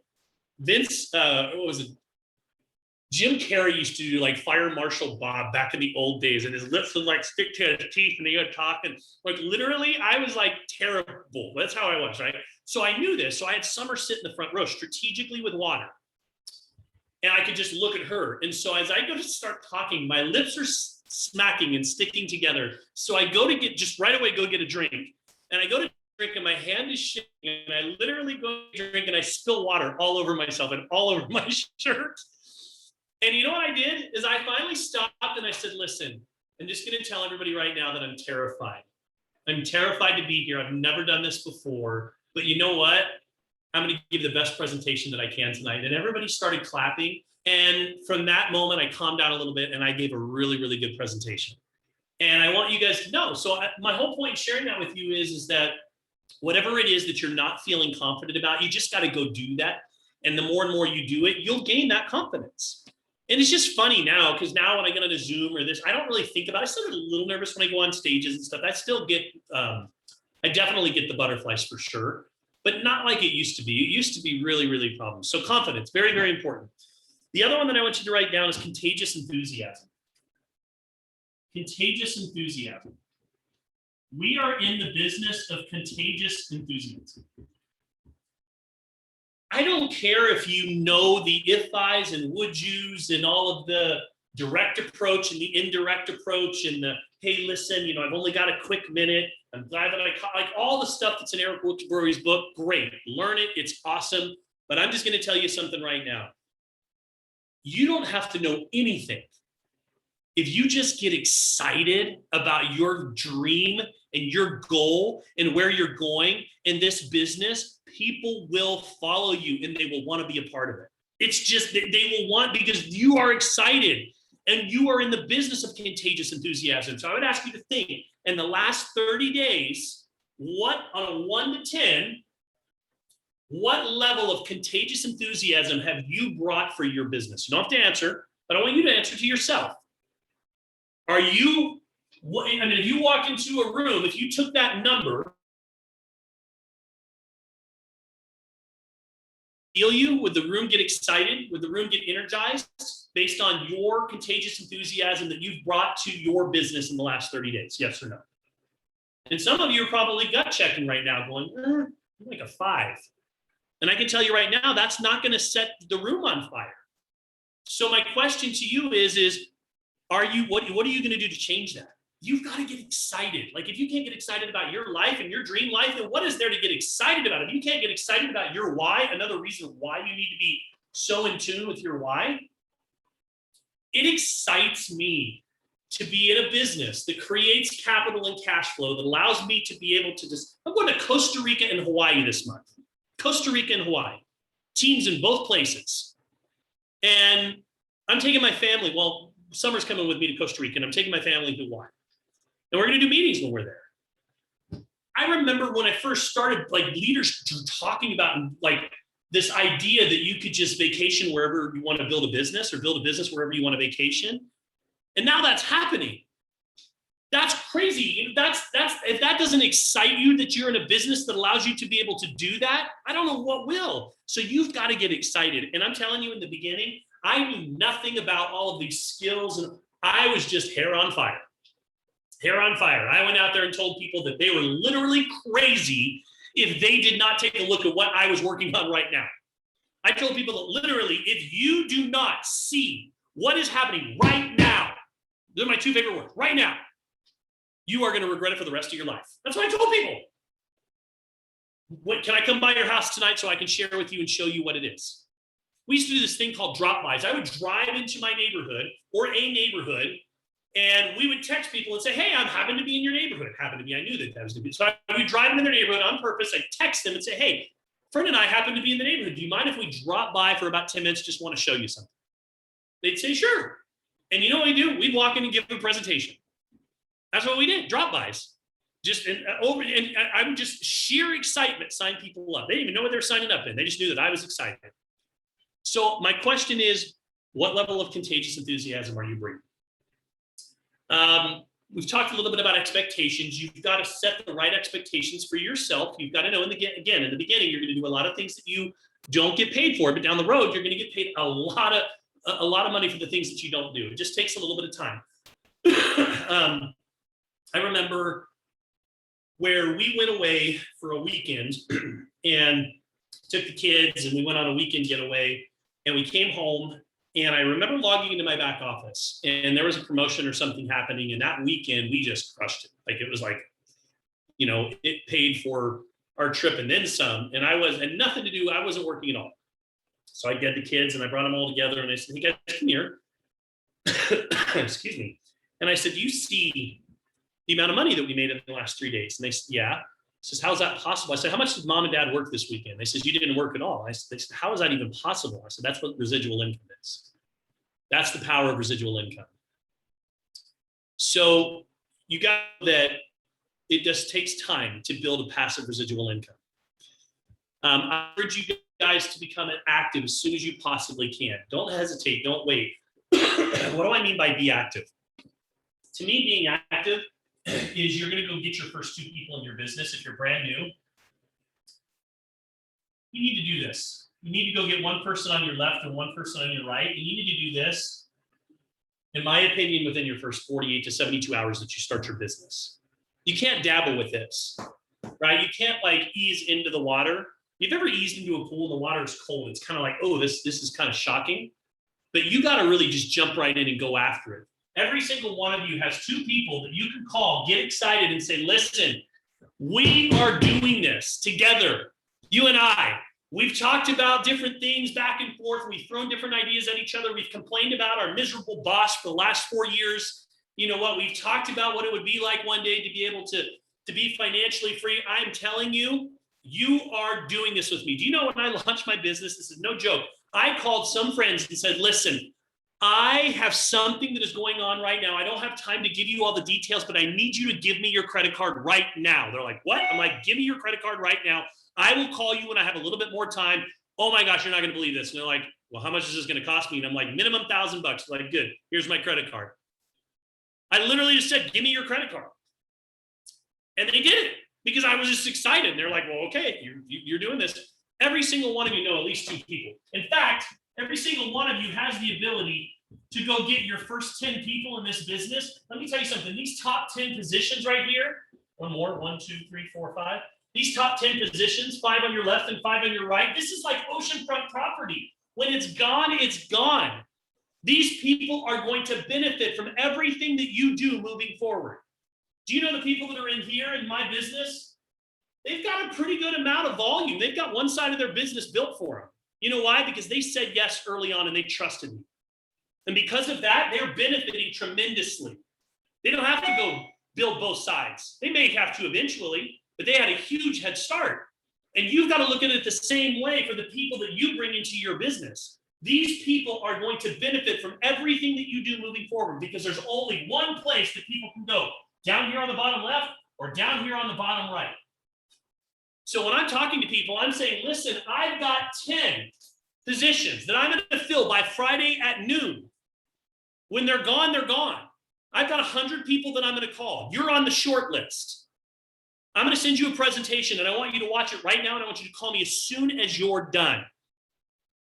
Vince, what was it? Jim Carrey used to do like Fire Marshal Bob back in the old days, and his lips would like stick to his teeth, and he would talk, and like literally, I was like terrible. That's how I was, right? So I knew this. So I had Summer sit in the front row strategically with water, and I could just look at her. And so as I go to start talking, my lips are smacking and sticking together. So I go to just right away go get a drink, and I go to drink, and my hand is shaking, and I literally go to drink, and I spill water all over myself and all over my shirt. And you know what I did is I finally stopped and I said, listen, I'm just going to tell everybody right now that I'm terrified. I'm terrified to be here. I've never done this before, but you know what? I'm going to give the best presentation that I can tonight. And everybody started clapping. And from that moment, I calmed down a little bit and I gave a really, really good presentation. And I want you guys to know. So my whole point in sharing that with you is that whatever it is that you're not feeling confident about, you just got to go do that. And the more and more you do it, you'll gain that confidence. And it's just funny now, because now when I get on a Zoom or this, I don't really think about it. I still get a little nervous when I go on stages and stuff. I still get, I definitely get the butterflies for sure, but not like it used to be. It used to be really, really a problem. So confidence, very, very important. The other one that I want you to write down is contagious enthusiasm. Contagious enthusiasm. We are in the business of contagious enthusiasm. I don't care if you know the if-I's and would-yous and all of the direct approach and the indirect approach and the, hey, listen, I've only got a quick minute. I'm glad that like all the stuff that's in Eric Wilkesbury's book, great. Learn it, it's awesome. But I'm just going to tell you something right now. You don't have to know anything. If you just get excited about your dream and your goal and where you're going in this business, people will follow you and they will want to be a part of it. It's just that they will want, because you are excited and you are in the business of contagious enthusiasm. So I would ask you to think, in the last 30 days, what on a 1 to 10, what level of contagious enthusiasm have you brought for your business? You don't have to answer, but I want you to answer to yourself. Are you, if you walked into a room, if you took that number, feel you? Would the room get excited? Would the room get energized based on your contagious enthusiasm that you've brought to your business in the last 30 days? Yes or no? And some of you are probably gut checking right now going, I'm like a 5. And I can tell you right now, that's not going to set the room on fire. So my question to you is what are you going to do to change that? You've got to get excited. Like if you can't get excited about your life and your dream life, then what is there to get excited about? If you can't get excited about your why, another reason why you need to be so in tune with your why, it excites me to be in a business that creates capital and cash flow that allows me to be able to I'm going to Costa Rica and Hawaii this month. Costa Rica and Hawaii. Teams in both places. And I'm taking my family. Well, Summer's coming with me to Costa Rica, and I'm taking my family to Hawaii. And we're going to do meetings when we're there. I remember when I first started, like leaders talking about like this idea that you could just vacation wherever you want to build a business or build a business wherever you want to vacation. And now that's happening. That's crazy. If that doesn't excite you that you're in a business that allows you to be able to do that, I don't know what will. So you've got to get excited. And I'm telling you in the beginning, I knew nothing about all of these skills and I was just hair on fire. Hair on fire. I went out there and told people that they were literally crazy if they did not take a look at what I was working on right now. I told people that literally, if you do not see what is happening right now, they're my 2 favorite words, right now, you are going to regret it for the rest of your life. That's what I told people. Can I come by your house tonight so I can share with you and show you what it is? We used to do this thing called drop bys. I would drive into my neighborhood or a neighborhood, and we would text people and say, hey, I'm happen to be in your neighborhood. Happen to be, I knew that was going to be. So I would drive them in their neighborhood on purpose. I'd text them and say, hey, friend and I happen to be in the neighborhood. Do you mind if we drop by for about 10 minutes? Just want to show you something. They'd say, sure. And you know what we do? We'd walk in and give them a presentation. That's what we did, drop bys. And I would just sheer excitement sign people up. They didn't even know what they were signing up in. They just knew that I was excited. So my question is, what level of contagious enthusiasm are you bringing? We've talked a little bit about expectations. You've got to set the right expectations for yourself. You've got to know in the beginning, you're going to do a lot of things that you don't get paid for, but down the road, you're going to get paid a lot of money for the things that you don't do. It just takes a little bit of time. I remember where we went away for a weekend and took the kids and we went on a weekend getaway and we came home and I remember logging into my back office and there was a promotion or something happening and that weekend we just crushed it. Like it was like, it paid for our trip and then some, and I had nothing to do. I wasn't working at all. So I get the kids and I brought them all together and I said, hey guys, come here. Excuse me. And I said, do you see the amount of money that we made in the last 3 days? And they said, yeah. I says, how's that possible? I said, how much did mom and dad work this weekend? They said, you didn't work at all. They said, how is that even possible? I said, that's what residual income is. That's the power of residual income. So you got that it just takes time to build a passive residual income. I urge you guys to become active as soon as you possibly can. Don't hesitate, don't wait. What do I mean by be active? To me, being active is you're going to go get your first 2 people in your business. If you're brand new, you need to do this. You need to go get one person on your left and one person on your right. And you need to do this, in my opinion, within your first 48 to 72 hours that you start your business. You can't dabble with this, right? You can't like ease into the water. You've ever eased into a pool and the water is cold. It's kind of like, oh, this is kind of shocking. But you got to really just jump right in and go after it. Every single one of you has 2 people that you can call, get excited and say, listen, we are doing this together. You and I, we've talked about different things back and forth. We've thrown different ideas at each other. We've complained about our miserable boss for the last 4 years. You know what? We've talked about what it would be like one day to be able to be financially free. I'm telling you, you are doing this with me. Do you know when I launched my business, this is no joke, I called some friends and said, listen, I have something that is going on right now. I don't have time to give you all the details, but I need you to give me your credit card right now. They're like, what? I'm like, give me your credit card right now. I will call you when I have a little bit more time. Oh my gosh, you're not going to believe this. And they're like, well, how much is this going to cost me? And I'm like, minimum $1,000. Like, good. Here's my credit card. I literally just said, give me your credit card. And they did it because I was just excited. And they're like, well, okay, you're doing this. Every single one of you know at least 2 people. In fact, every single one of you has the ability to go get your first 10 people in this business. Let me tell you something. These top 10 positions right here, One more, 1, 2, 3, 4, 5. These top 10 positions, 5 on your left and 5 on your right. This is like oceanfront property. When it's gone, it's gone. These people are going to benefit from everything that you do moving forward. Do you know the people that are in here in my business? They've got a pretty good amount of volume. They've got one side of their business built for them. You know why? Because they said yes early on and they trusted me. And because of that, they're benefiting tremendously. They don't have to go build both sides. They may have to eventually, but they had a huge head start. And you've got to look at it the same way for the people that you bring into your business. These people are going to benefit from everything that you do moving forward because there's only one place that people can go, down here on the bottom left or down here on the bottom right. So when I'm talking to people, I'm saying, listen, I've got 10 positions that I'm going to fill by Friday at noon. When they're gone, they're gone. I've got 100 people that I'm going to call. You're on the short list. I'm going to send you a presentation and I want you to watch it right now and I want you to call me as soon as you're done.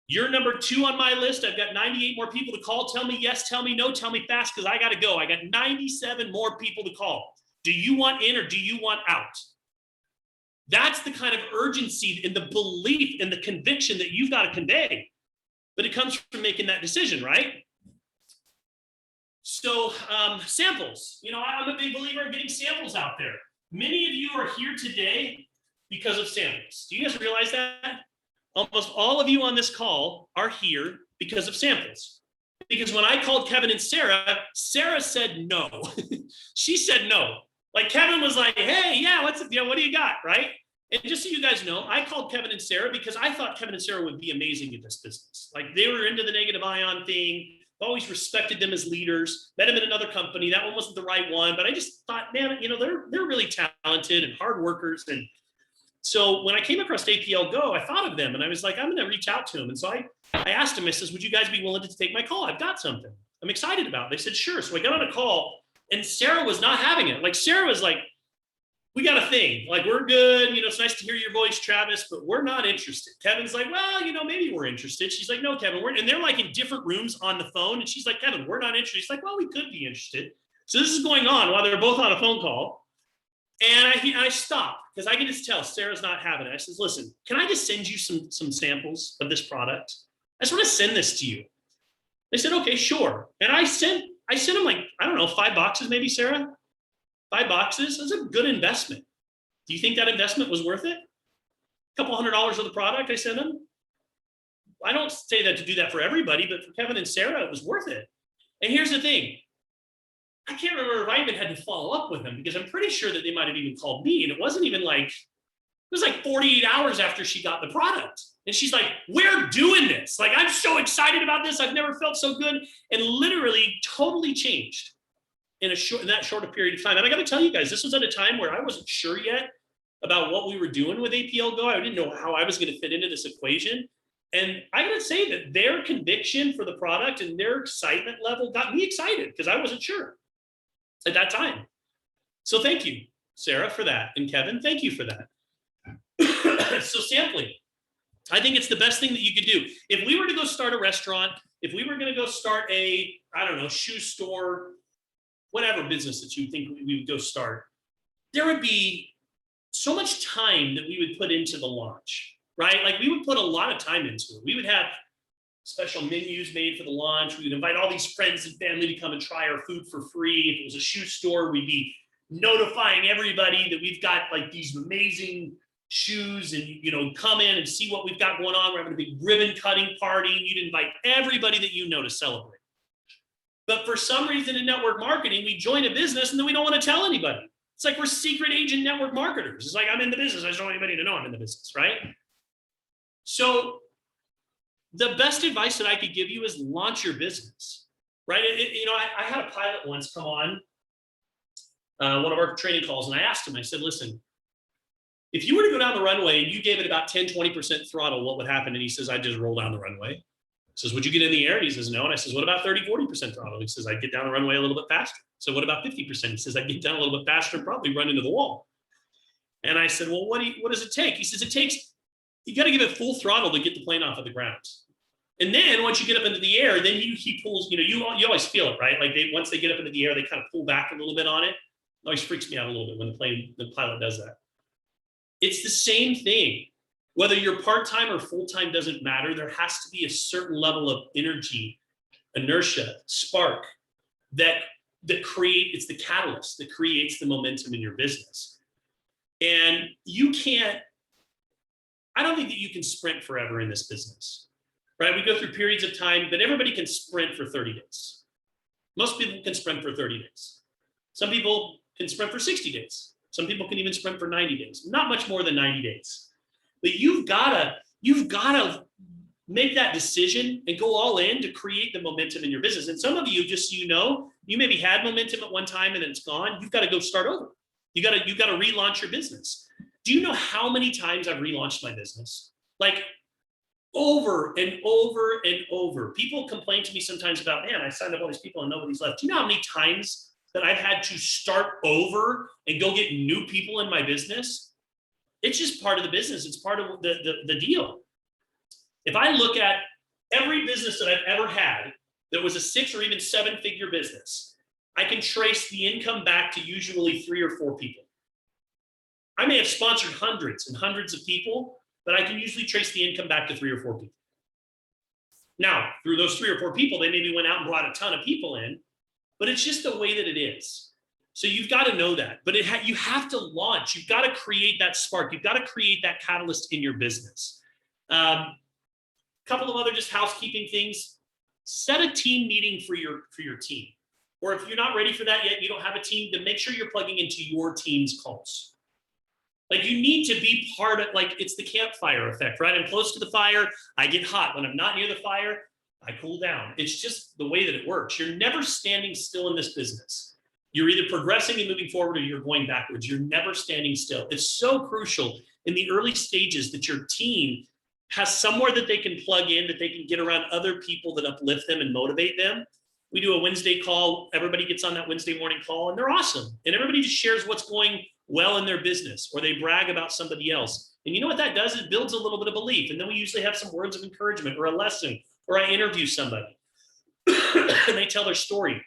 You're number 2 on my list. I've got 98 more people to call. Tell me yes, tell me no, tell me fast because I got to go. I got 97 more people to call. Do you want in or do you want out? That's the kind of urgency and the belief and the conviction that you've got to convey. But it comes from making that decision, right? So samples, I'm a big believer in getting samples out there. Many of you are here today because of samples. Do you guys realize that? Almost all of you on this call are here because of samples. Because when I called Kevin and Sarah, Sarah said no. She said no. Like Kevin was like, hey, yeah, what do you got, right? And just so you guys know, I called Kevin and Sarah because I thought Kevin and Sarah would be amazing at this business. Like they were into the negative ion thing. Always respected them as leaders, met them in another company. That one wasn't the right one, but I just thought, man, they're really talented and hard workers. And so when I came across APL Go, I thought of them and I was like, I'm going to reach out to them. And so I asked them, I says, would you guys be willing to take my call? I've got something I'm excited about. They said, sure. So I got on a call and Sarah was not having it. Like Sarah was like, we got a thing. Like, we're good. It's nice to hear your voice, Travis, but we're not interested. Kevin's like, well, maybe we're interested. She's like, no, Kevin, and they're like in different rooms on the phone. And she's like, Kevin, we're not interested. She's like, well, we could be interested. So this is going on while they're both on a phone call. And I stopped because I can just tell Sarah's not having it. I says, listen, can I just send you some samples of this product? I just want to send this to you. They said, okay, sure. And I sent them like, I don't know, 5 boxes, maybe, Sarah? 5 boxes, that's a good investment. Do you think that investment was worth it? A couple $100 of the product I sent them? I don't say that to do that for everybody, but for Kevin and Sarah, it was worth it. And here's the thing. I can't remember if I even had to follow up with them because I'm pretty sure that they might have even called me. And it wasn't even like, it was like 48 hours after she got the product. And she's like, we're doing this. Like, I'm so excited about this. I've never felt so good. And literally totally changed in that short a period of time. And I got to tell you guys, this was at a time where I wasn't sure yet about what we were doing with APL Go. I didn't know how I was going to fit into this equation. And I got to say that their conviction for the product and their excitement level got me excited because I wasn't sure at that time. So thank you, Sarah, for that. And Kevin, thank you for that. So sampling, I think it's the best thing that you could do. If we were to go start a restaurant, if we were going to go start a, shoe store, whatever business that you think we would go start, there would be so much time that we would put into the launch, right? Like we would put a lot of time into it. We would have special menus made for the launch. We would invite all these friends and family to come and try our food for free. If it was a shoe store, we'd be notifying everybody that we've got like these amazing shoes and, come in and see what we've got going on. We're having a big ribbon cutting party. You'd invite everybody that you know to celebrate. But for some reason in network marketing, we join a business and then we don't want to tell anybody. It's like we're secret agent network marketers. It's like, I'm in the business. I just don't want anybody to know I'm in the business, right? So the best advice that I could give you is launch your business, right? I had a pilot once come on one of our training calls and I asked him, I said, listen, if you were to go down the runway and you gave it about 10, 20% throttle, what would happen? And he says, I'd just roll down the runway. Says, would you get in the air? And he says, no. And I says, what about 30, 40% throttle? He says, I'd get down the runway a little bit faster. So what about 50%? He says, I'd get down a little bit faster and probably run into the wall. And I said, well, what does it take? He says, you got to give it full throttle to get the plane off of the ground. And then once you get up into the air, then he pulls, you always feel it, right? Like once they get up into the air, they kind of pull back a little bit on it. Always freaks me out a little bit when the pilot does that. It's the same thing. Whether you're part-time or full-time doesn't matter. There has to be a certain level of energy, inertia, spark that it's the catalyst that creates the momentum in your business. And I don't think that you can sprint forever in this business, right? We go through periods of time, but everybody can sprint for 30 days. Most people can sprint for 30 days. Some people can sprint for 60 days. Some people can even sprint for 90 days, not much more than 90 days. But you've gotta make that decision and go all in to create the momentum in your business. And some of you, just so you know, you maybe had momentum at one time and it's gone. You've got to go start over. You got to relaunch your business. Do you know how many times I've relaunched my business? Like over and over and over. People complain to me sometimes about, man, I signed up all these people and nobody's left. Do you know how many times that I've had to start over and go get new people in my business? It's just part of the business. It's part of the deal. If I look at every business that I've ever had that was a 6 or even 7-figure business, I can trace the income back to usually 3 or 4 people. I may have sponsored hundreds and hundreds of people, but I can usually trace the income back to 3 or 4 people. Now, through those 3 or 4 people, they maybe went out and brought a ton of people in, but it's just the way that it is. So you've got to know that, but you have to launch. You've got to create that spark. You've got to create that catalyst in your business. Couple of other just housekeeping things. Set a team meeting for your team. Or if you're not ready for that yet, you don't have a team, then make sure you're plugging into your team's calls. Like you need to be part of, like it's the campfire effect, right? I'm close to the fire, I get hot. When I'm not near the fire, I cool down. It's just the way that it works. You're never standing still in this business. You're either progressing and moving forward or you're going backwards. You're never standing still. It's so crucial in the early stages that your team has somewhere that they can plug in, that they can get around other people that uplift them and motivate them. We do a Wednesday call. Everybody gets on that Wednesday morning call and they're awesome. And everybody just shares what's going well in their business, or they brag about somebody else. And you know what that does? It builds a little bit of belief. And then we usually have some words of encouragement or a lesson, or I interview somebody and they tell their story.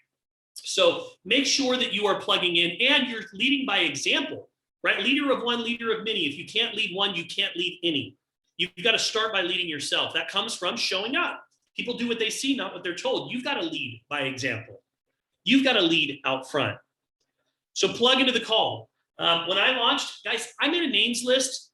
So make sure that you are plugging in and you're leading by example, right? Leader of one, leader of many. If you can't lead one, you can't lead any. You've got to start by leading yourself. That comes from showing up. People do what they see, not what they're told. You've got to lead by example. You've got to lead out front. So plug into the call. When I launched, guys, I made a names list.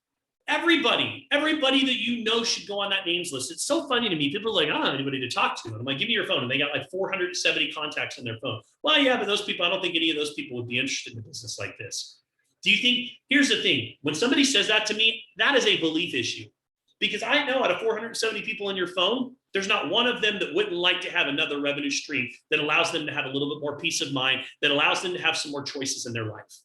Everybody that you know should go on that names list. It's so funny to me. People are like, I don't have anybody to talk to. And I'm like, give me your phone. And they got like 470 contacts on their phone. Well, yeah, but those people, I don't think any of those people would be interested in a business like this. Do you think, here's the thing. When somebody says that to me, that is a belief issue. Because I know out of 470 people in your phone, there's not one of them that wouldn't like to have another revenue stream that allows them to have a little bit more peace of mind, that allows them to have some more choices in their life.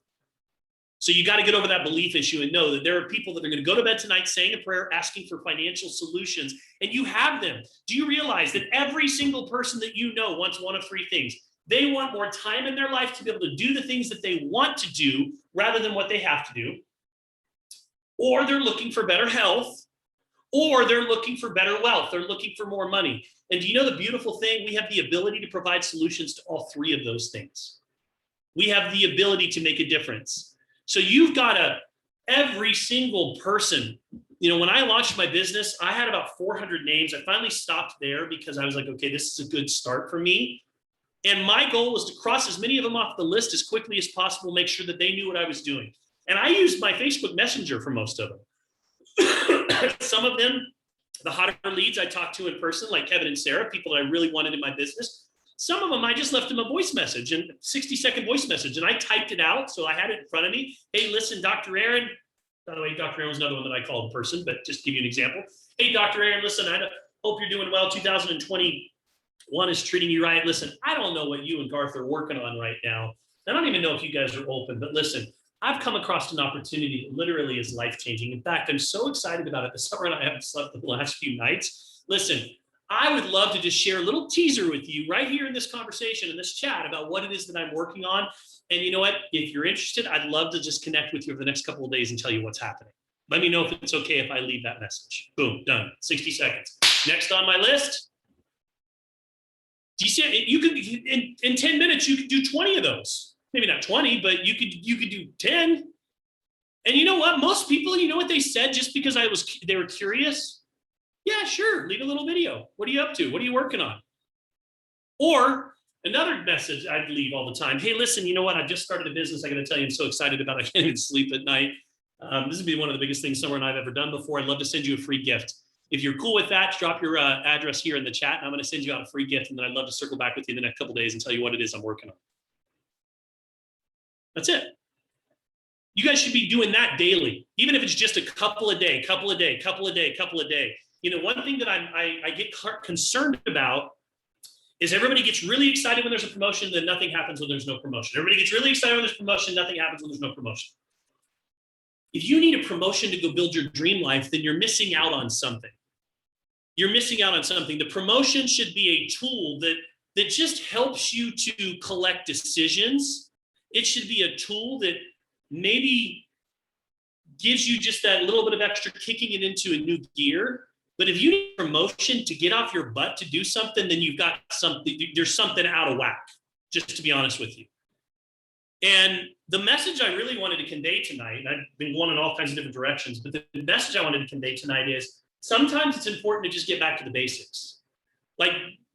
So you got to get over that belief issue and know that there are people that are going to go to bed tonight saying a prayer, asking for financial solutions, and you have them. Do you realize that every single person that you know wants one of 3 things? They want more time in their life to be able to do the things that they want to do rather than what they have to do, or they're looking for better health, or they're looking for better wealth. They're looking for more money. And do you know the beautiful thing? We have the ability to provide solutions to all 3 of those things. We have the ability to make a difference. So you've got every single person, when I launched my business, I had about 400 names. I finally stopped there because I was like, okay, this is a good start for me. And my goal was to cross as many of them off the list as quickly as possible, make sure that they knew what I was doing. And I used my Facebook Messenger for most of them. Some of them, the hotter leads I talked to in person, like Kevin and Sarah, people that I really wanted in my business. Some of them, I just left them a voice message, and 60-second voice message, and I typed it out, so I had it in front of me. Hey, listen, Dr. Aaron. By the way, Dr. Aaron was another one that I called in person, but just to give you an example. Hey, Dr. Aaron, listen, I hope you're doing well. 2021 is treating you right. Listen, I don't know what you and Garth are working on right now. I don't even know if you guys are open, but listen, I've come across an opportunity that literally is life-changing. In fact, I'm so excited about it. The summer and I haven't slept the last few nights. Listen, I would love to just share a little teaser with you right here in this conversation, in this chat, about what it is that I'm working on. And you know what? If you're interested, I'd love to just connect with you over the next couple of days and tell you what's happening. Let me know if it's okay if I leave that message. Boom, done. 60 seconds. Next on my list. Do you see, you could, in 10 minutes, you could do 20 of those. maybe not 20, but you could do 10. And you know what? Most people, you know what they said just because they were curious? Yeah, sure. Leave a little video. What are you up to? What are you working on? Or another message I'd leave all the time. Hey, listen, you know what? I just started a business. I got to tell you, I'm so excited about it. I can't even sleep at night. This would be one of the biggest things Summer and I've ever done before. I'd love to send you a free gift. If you're cool with that, drop your address here in the chat, and I'm going to send you out a free gift. And then I'd love to circle back with you in the next couple of days and tell you what it is I'm working on. That's it. You guys should be doing that daily, even if it's just a couple a day. You know, one thing that I get concerned about is everybody gets really excited when there's a promotion, then nothing happens when there's no promotion. Everybody gets really excited when there's promotion, nothing happens when there's no promotion. If you need a promotion to go build your dream life, then you're missing out on something. You're missing out on something. The promotion should be a tool that just helps you to collect decisions. It should be a tool that maybe gives you just that little bit of extra kicking it into a new gear. But if you need promotion to get off your butt to do something, then you've got something, there's something out of whack, just to be honest with you. And the message I really wanted to convey tonight, and I've been going in all kinds of different directions, but the message I wanted to convey tonight is sometimes it's important to just get back to the basics. Like,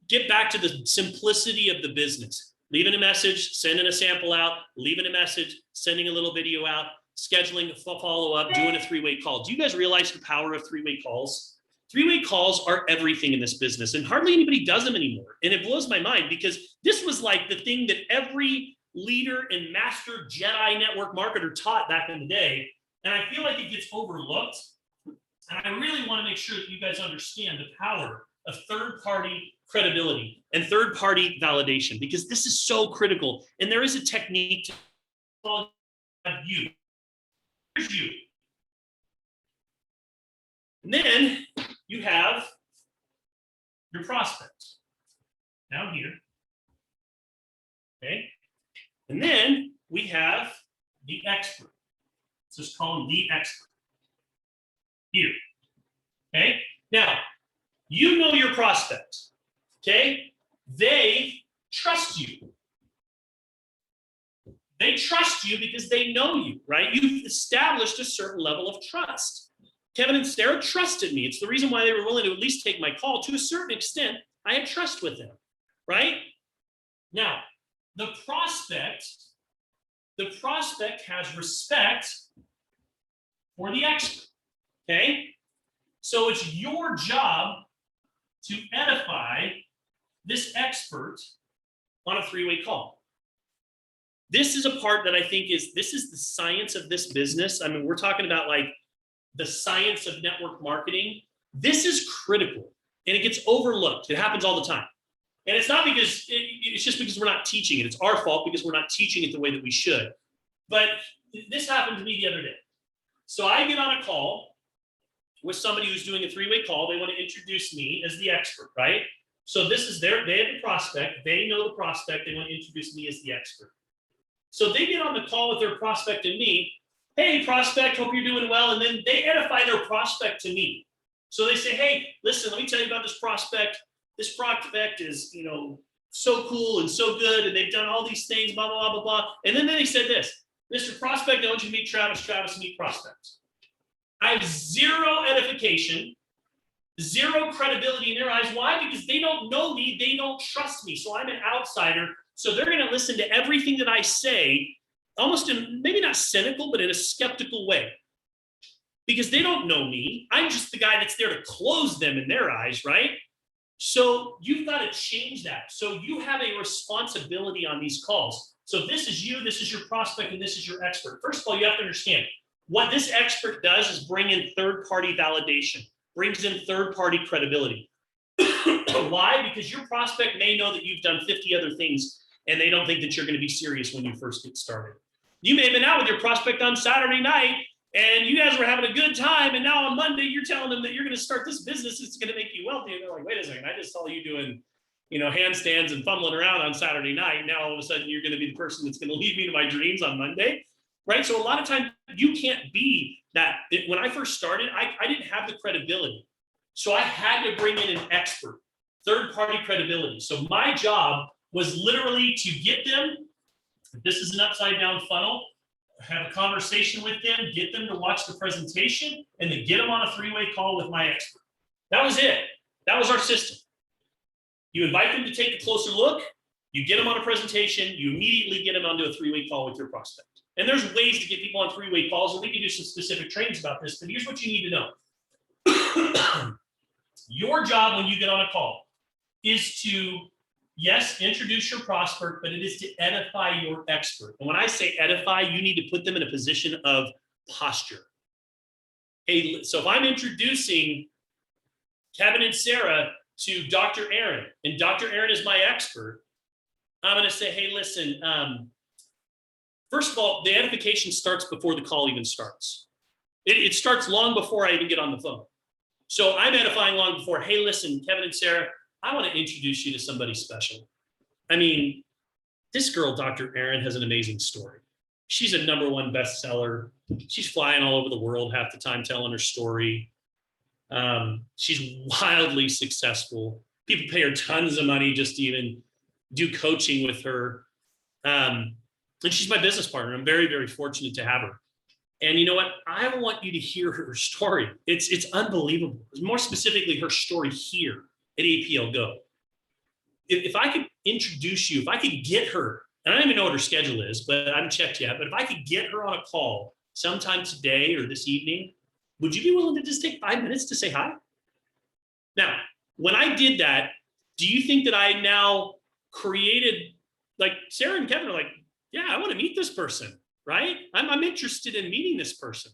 get back to the simplicity of the business. Leaving a message, sending a sample out, leaving a message, sending a little video out, scheduling a follow-up, doing a three-way call. Do you guys realize the power of three-way calls? Three-way calls are everything in this business, and hardly anybody does them anymore. And it blows my mind because this was like the thing that every leader and master Jedi network marketer taught back in the day. And I feel like it gets overlooked. And I really want to make sure that you guys understand the power of third-party credibility and third-party validation, because this is so critical. And there is a technique to call you. Here's you. And then you have your prospects down here. Okay. And then we have the expert. Let's just call him the expert here. Okay. Now, you know your prospects. Okay. They trust you. They trust you because they know you, right? You've established a certain level of trust. Kevin and Sarah trusted me. It's the reason why they were willing to at least take my call. To a certain extent, I had trust with them, right? Now, the prospect has respect for the expert, okay? So it's your job to edify this expert on a three-way call. This is a part that I think this is the science of this business. I mean, we're talking about like the science of network marketing. This is critical and it gets overlooked. It happens all the time. And it's not because, it's just because we're not teaching it. It's our fault because we're not teaching it the way that we should. But this happened to me the other day. So I get on a call with somebody who's doing a three-way call. They want to introduce me as the expert, right? So this is they have the prospect. They know the prospect. They want to introduce me as the expert. So they get on the call with their prospect and me. Hey, prospect, hope you're doing well. And then they edify their prospect to me. So they say, hey, listen, let me tell you about this prospect. This prospect is, so cool and so good, and they've done all these things, blah, blah, blah, blah, blah. And then they said this, Mr. Prospect, I want you to meet Travis. Travis, meet Prospect. I have zero edification, zero credibility in their eyes. Why? Because they don't know me. They don't trust me. So I'm an outsider. So they're going to listen to everything that I say, almost in, maybe not cynical, but in a skeptical way. Because they don't know me. I'm just the guy that's there to close them in their eyes, right? So you've got to change that. So you have a responsibility on these calls. So this is you, this is your prospect, and this is your expert. First of all, you have to understand what this expert does is bring in third-party validation, brings in third-party credibility. Why? Because your prospect may know that you've done 50 other things, and they don't think that you're going to be serious when you first get started. You may have been out with your prospect on Saturday night, and you guys were having a good time, and now on Monday, you're telling them that you're going to start this business that's going to make you wealthy. And they're like, wait a second, I just saw you doing, handstands and fumbling around on Saturday night. Now, all of a sudden, you're going to be the person that's going to lead me to my dreams on Monday, right? So a lot of times, you can't be that. When I first started, I didn't have the credibility. So I had to bring in an expert, third-party credibility. So my job was literally to get them If this is an upside down funnel, have a conversation with them, get them to watch the presentation, and then get them on a three-way call with my expert. That was it. That was our system. You invite them to take a closer look, you get them on a presentation, you immediately get them onto a three-way call with your prospect. And there's ways to get people on three-way calls, and we can do some specific trainings about this, but here's what you need to know. Your job when you get on a call is to, yes, introduce your prospect, but it is to edify your expert. And when I say edify, you need to put them in a position of posture. Hey, so if I'm introducing Kevin and Sarah to Dr. Aaron, and Dr. Aaron is my expert, I'm going to say, hey, listen, first of all, the edification starts before the call even starts. It starts long before I even get on the phone. So I'm edifying long before, hey, listen, Kevin and Sarah, I want to introduce you to somebody special. I mean, this girl, Dr. Aaron, has an amazing story. She's a #1 bestseller. She's flying all over the world half the time telling her story. She's wildly successful. People pay her tons of money just to even do coaching with her. And she's my business partner. I'm very, very fortunate to have her. And you know what? I want you to hear her story. It's unbelievable. More specifically, her story here at APL Go. If I could introduce you, if I could get her, and I don't even know what her schedule is, but I haven't checked yet, but if I could get her on a call sometime today or this evening, would you be willing to just take 5 minutes to say hi? Now, when I did that, do you think that I now created, like Sarah and Kevin are like, yeah, I want to meet this person, right? I'm interested in meeting this person.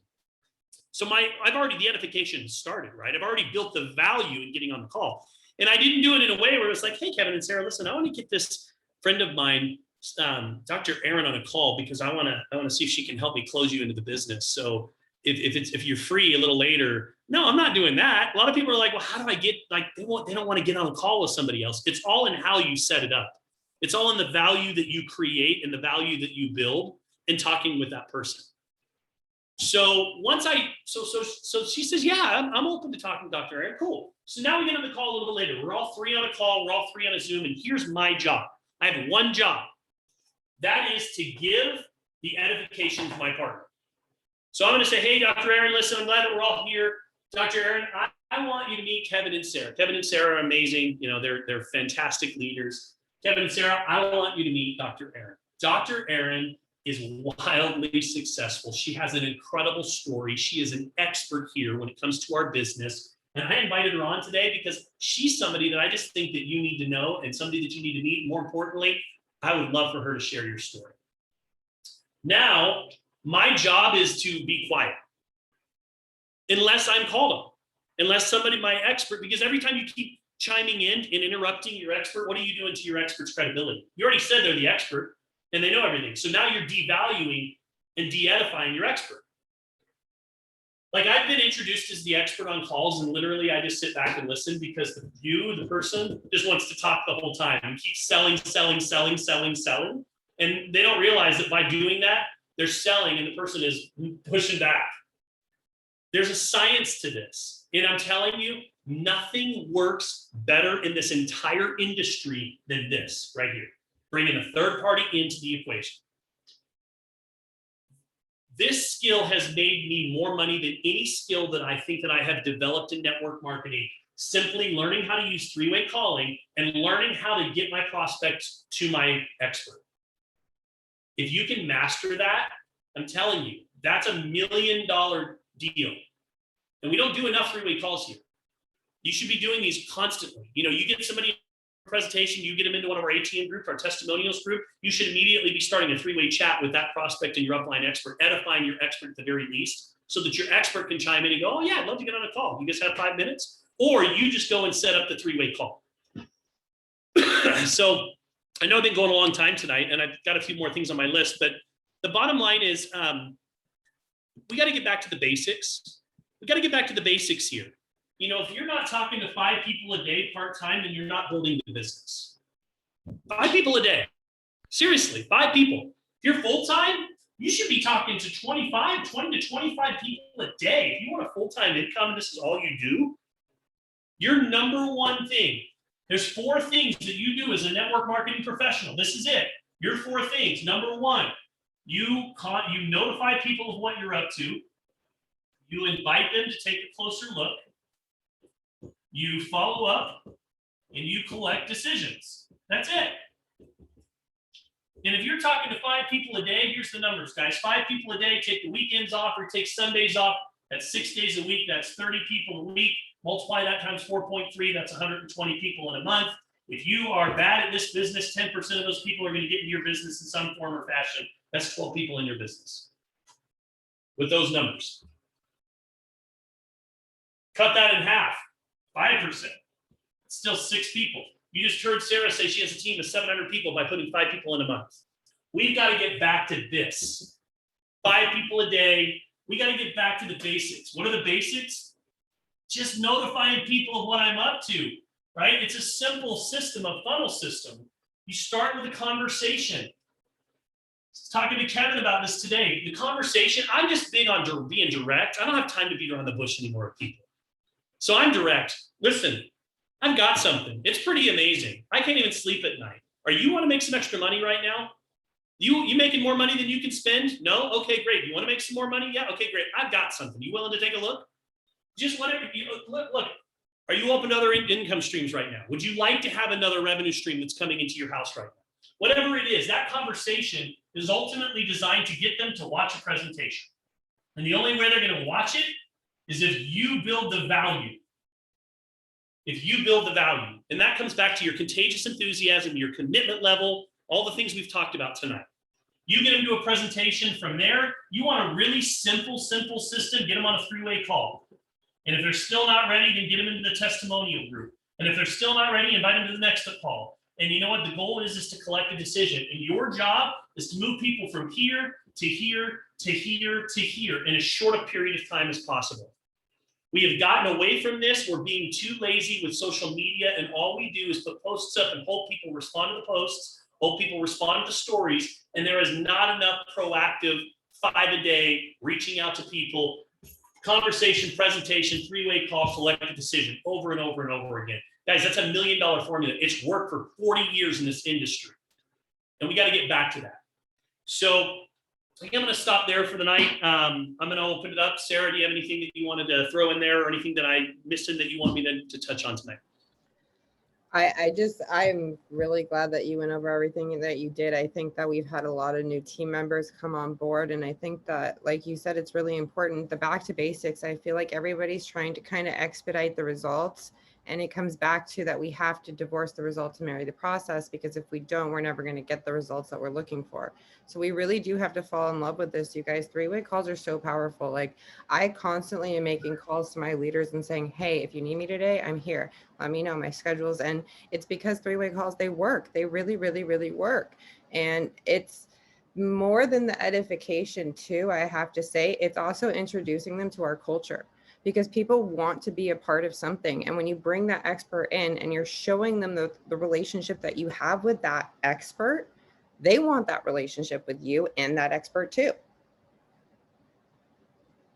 So the edification started, right? I've already built the value in getting on the call. And I didn't do it in a way where it was like, hey, Kevin and Sarah, listen, I want to get this friend of mine, Dr. Aaron, on a call because I want to see if she can help me close you into the business. So if you're free a little later, no, I'm not doing that. A lot of people are like, well, how do I get, like, they don't want to get on a call with somebody else. It's all in how you set it up. It's all in the value that you create and the value that you build in talking with that person. So so she says, yeah, I'm open to talking to Dr. Aaron. Cool. So now we get on the call a little bit later. We're all three on a call. We're all three on a Zoom. And here's my job. I have one job. That is to give the edification to my partner. So I'm going to say, hey, Dr. Aaron, listen, I'm glad that we're all here. Dr. Aaron, I want you to meet Kevin and Sarah. Kevin and Sarah are amazing. You know, they're fantastic leaders. Kevin and Sarah, I want you to meet Dr. Aaron. Dr. Aaron is wildly successful. She has an incredible story. She is an expert here when it comes to our business. And I invited her on today because she's somebody that I just think that you need to know and somebody that you need to meet. More importantly, I would love for her to share your story. Now, my job is to be quiet unless I'm called on, unless somebody, my expert, because every time you keep chiming in and interrupting your expert, what are you doing to your expert's credibility? You already said they're the expert and they know everything. So now you're devaluing and de-edifying your expert. Like, I've been introduced as the expert on calls, and literally I just sit back and listen because the person, just wants to talk the whole time and keeps selling. And they don't realize that by doing that, they're selling and the person is pushing back. There's a science to this. And I'm telling you, nothing works better in this entire industry than this right here. Bringing a third party into the equation. This skill has made me more money than any skill that I think that I have developed in network marketing. Simply learning how to use three-way calling and learning how to get my prospects to my expert. If you can master that, I'm telling you, that's $1 million deal. And we don't do enough three-way calls here. You should be doing these constantly. You know, you get somebody in a presentation, you get them into one of our ATM groups, our testimonials group, you should immediately be starting a three-way chat with that prospect and your upline expert, edifying your expert at the very least, so that your expert can chime in and go, oh yeah, I'd love to get on a call. You guys have 5 minutes? Or you just go and set up the three-way call. So I know I've been going a long time tonight and I've got a few more things on my list, but the bottom line is we got to get back to the basics. We got to get back to the basics here. You know, if you're not talking to 5 people a day part-time, then you're not building the business. 5 people a day. Seriously, 5 people. If you're full-time, you should be talking to 20 to 25 people a day. If you want a full-time income and this is all you do, your number one thing, there's 4 things that you do as a network marketing professional. This is it. Your 4 things. Number 1, you notify people of what you're up to. You invite them to take a closer look. You follow up, and you collect decisions. That's it. And if you're talking to 5 people a day, here's the numbers, guys. 5 people a day, take the weekends off or take Sundays off. That's 6 days a week. That's 30 people a week. Multiply that times 4.3. That's 120 people in a month. If you are bad at this business, 10% of those people are going to get into your business in some form or fashion. That's 12 people in your business. With those numbers. Cut that in half, 5%. It's still 6 people. You just heard Sarah say she has a team of 700 people by putting 5 people in a month. We've got to get back to this. 5 people a day. We got to get back to the basics. What are the basics? Just notifying people of what I'm up to, right? It's a simple system, a funnel system. You start with a conversation. I was talking to Kevin about this today. The conversation, I'm just big on being direct. I don't have time to beat around the bush anymore with people. So I'm direct. Listen, I've got something. It's pretty amazing. I can't even sleep at night. You want to make some extra money right now? You making more money than you can spend? No? Okay, great. You want to make some more money? Yeah, okay, great. I've got something. You willing to take a look? Just whatever. Look, are you open to other income streams right now? Would you like to have another revenue stream that's coming into your house right now? Whatever it is, that conversation is ultimately designed to get them to watch a presentation. And the only way they're going to watch it is if you build the value. If you build the value. And that comes back to your contagious enthusiasm, your commitment level, all the things we've talked about tonight. You get them to a presentation. From there, you want a really simple system. Get them on a 3-way call. And if they're still not ready, then get them into the testimonial group. And if they're still not ready, invite them to the next call. And you know what? The goal is to collect a decision. And your job is to move people from here to here to here to here in as short a period of time as possible. We have gotten away from this. We're being too lazy with social media, and all we do is put posts up and hope people respond to the posts, hope people respond to the stories, and there is not enough proactive 5 a day reaching out to people, conversation, presentation, 3-way call, collect a decision over and over and over again. Guys, that's $1 million formula. It's worked for 40 years in this industry, and we got to get back to that. So I think I'm going to stop there for the night. I'm going to open it up. Sarah, do you have anything that you wanted to throw in there or anything that I missed in that you want me to touch on tonight? I'm really glad that you went over everything that you did. I think that we've had a lot of new team members come on board. And I think that, like you said, it's really important. The back to basics, I feel like everybody's trying to kind of expedite the results. And it comes back to that we have to divorce the results and marry the process, because if we don't, we're never going to get the results that we're looking for. So we really do have to fall in love with this, you guys. 3-way calls are so powerful. Like, I constantly am making calls to my leaders and saying, hey, if you need me today, I'm here. Let me know my schedules. And it's because 3-way calls, they work. They really, really, really work. And it's more than the edification too, I have to say. It's also introducing them to our culture, because people want to be a part of something. And when you bring that expert in and you're showing them the relationship that you have with that expert, they want that relationship with you and that expert too.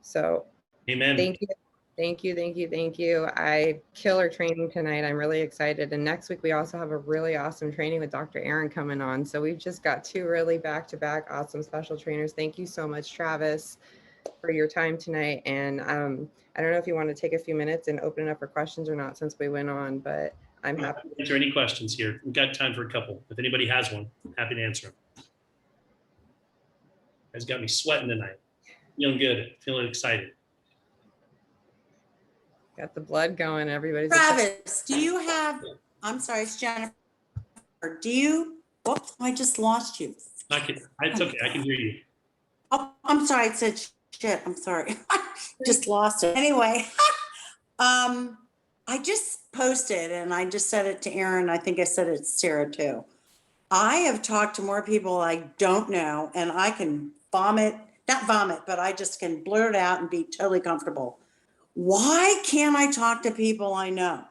So Amen. Thank you. Thank you. Thank you. Thank you. I killer training tonight. I'm really excited. And next week, we also have a really awesome training with Dr. Aaron coming on. So we've just got 2 really back-to-back awesome special trainers. Thank you so much, Travis, for your time tonight. And I don't know if you want to take a few minutes and open it up for questions or not, since we went on, but I'm happy to answer any questions here. We've got time for a couple. If anybody has one, I'm happy to answer them. It's got me sweating tonight. Feeling good, feeling excited. Got the blood going. Everybody's Travis, do you have, I'm sorry, it's Jennifer. Do you, whoops, I just lost you. It's okay, I can hear you. Oh, I'm sorry, it said shit, I'm sorry. Just lost it. Anyway, I just posted and I just said it to Aaron. I think I said it to Sarah too. I have talked to more people I don't know, and I can not vomit, but I just can blurt it out and be totally comfortable. Why can't I talk to people I know?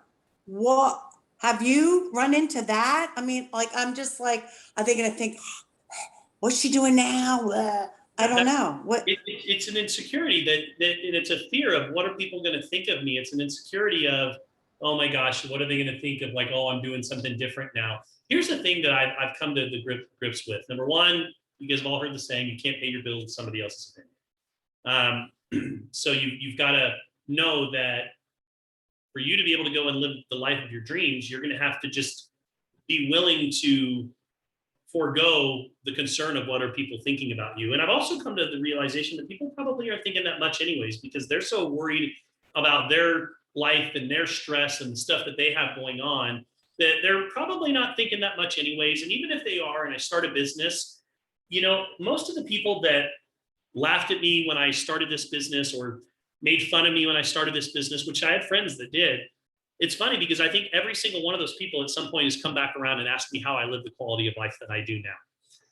What, have you run into that? I mean, like, I'm just like, are they going to think, what's she doing now? I don't know. What? It's an insecurity that it's a fear of, what are people going to think of me? It's an insecurity of, oh my gosh, what are they going to think of, like, oh, I'm doing something different now. Here's the thing that I've come to the grips with. Number one, you guys have all heard the saying, you can't pay your bills with somebody else's opinion. So you've got to know that for you to be able to go and live the life of your dreams, you're going to have to just be willing to forego the concern of what are people thinking about you. And I've also come to the realization that people probably aren't thinking that much anyways, because they're so worried about their life and their stress and the stuff that they have going on that they're probably not thinking that much anyways. And even if they are, and I start a business, you know, most of the people that laughed at me when I started this business or made fun of me when I started this business, which I had friends that did. It's funny because I think every single one of those people at some point has come back around and asked me how I live the quality of life that I do now.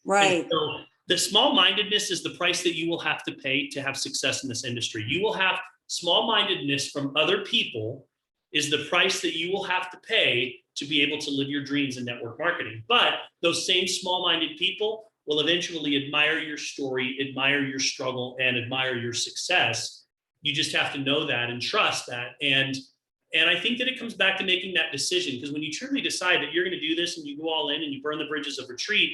Right. And so the small-mindedness is the price that you will have to pay to have success in this industry. You will have small-mindedness from other people is the price that you will have to pay to be able to live your dreams in network marketing. But those same small-minded people will eventually admire your story, admire your struggle, and admire your success. You just have to know that and trust that. And I think that it comes back to making that decision, because when you truly decide that you're going to do this and you go all in and you burn the bridges of retreat,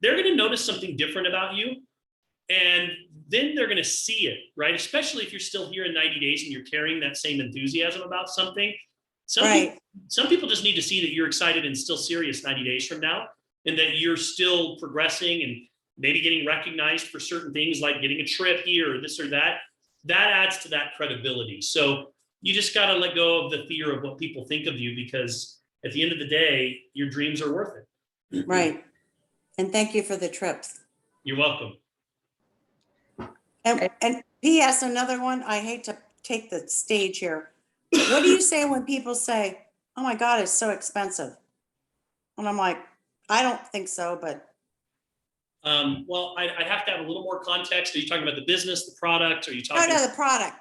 they're going to notice something different about you. And then they're going to see it, right? Especially if you're still here in 90 days and you're carrying that same enthusiasm about something. Some people just need to see that you're excited and still serious 90 days from now, and that you're still progressing and maybe getting recognized for certain things like getting a trip here or this or that. That adds to that credibility. So you just got to let go of the fear of what people think of you, because at the end of the day, your dreams are worth it. Right. And thank you for the trips. You're welcome. And P.S. another one, I hate to take the stage here. What do you say when people say, oh my God, it's so expensive? And I'm like, I don't think so, but. Well, I have to have a little more context. Are you talking about the business, the product? Are you talking? No, the product,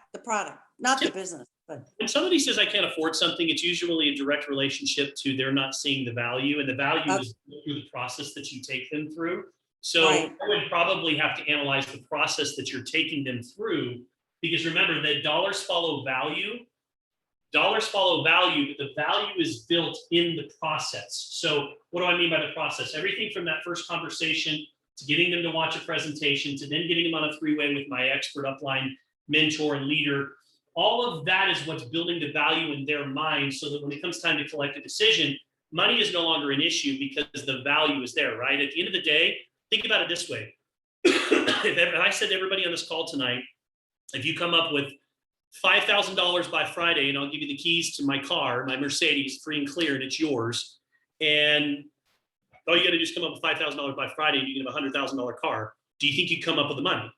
not the business. But when somebody says I can't afford something, it's usually a direct relationship to they're not seeing the value, and the value is through the process that you take them through. So I would probably have to analyze the process that you're taking them through, because remember that dollars follow value. Dollars follow value, but the value is built in the process. So what do I mean by the process? Everything from that first conversation to getting them to watch a presentation, to then getting them on a three-way with my expert upline mentor and leader. All of that is what's building the value in their mind, so that when it comes time to collect a decision, money is no longer an issue because the value is there, right? At the end of the day, think about it this way. If I said to everybody on this call tonight, if you come up with $5,000 by Friday, and I'll give you the keys to my car, my Mercedes, free and clear, and it's yours, and all you got to do is come up with $5,000 by Friday, and you can have a $100,000 car. Do you think you'd come up with the money?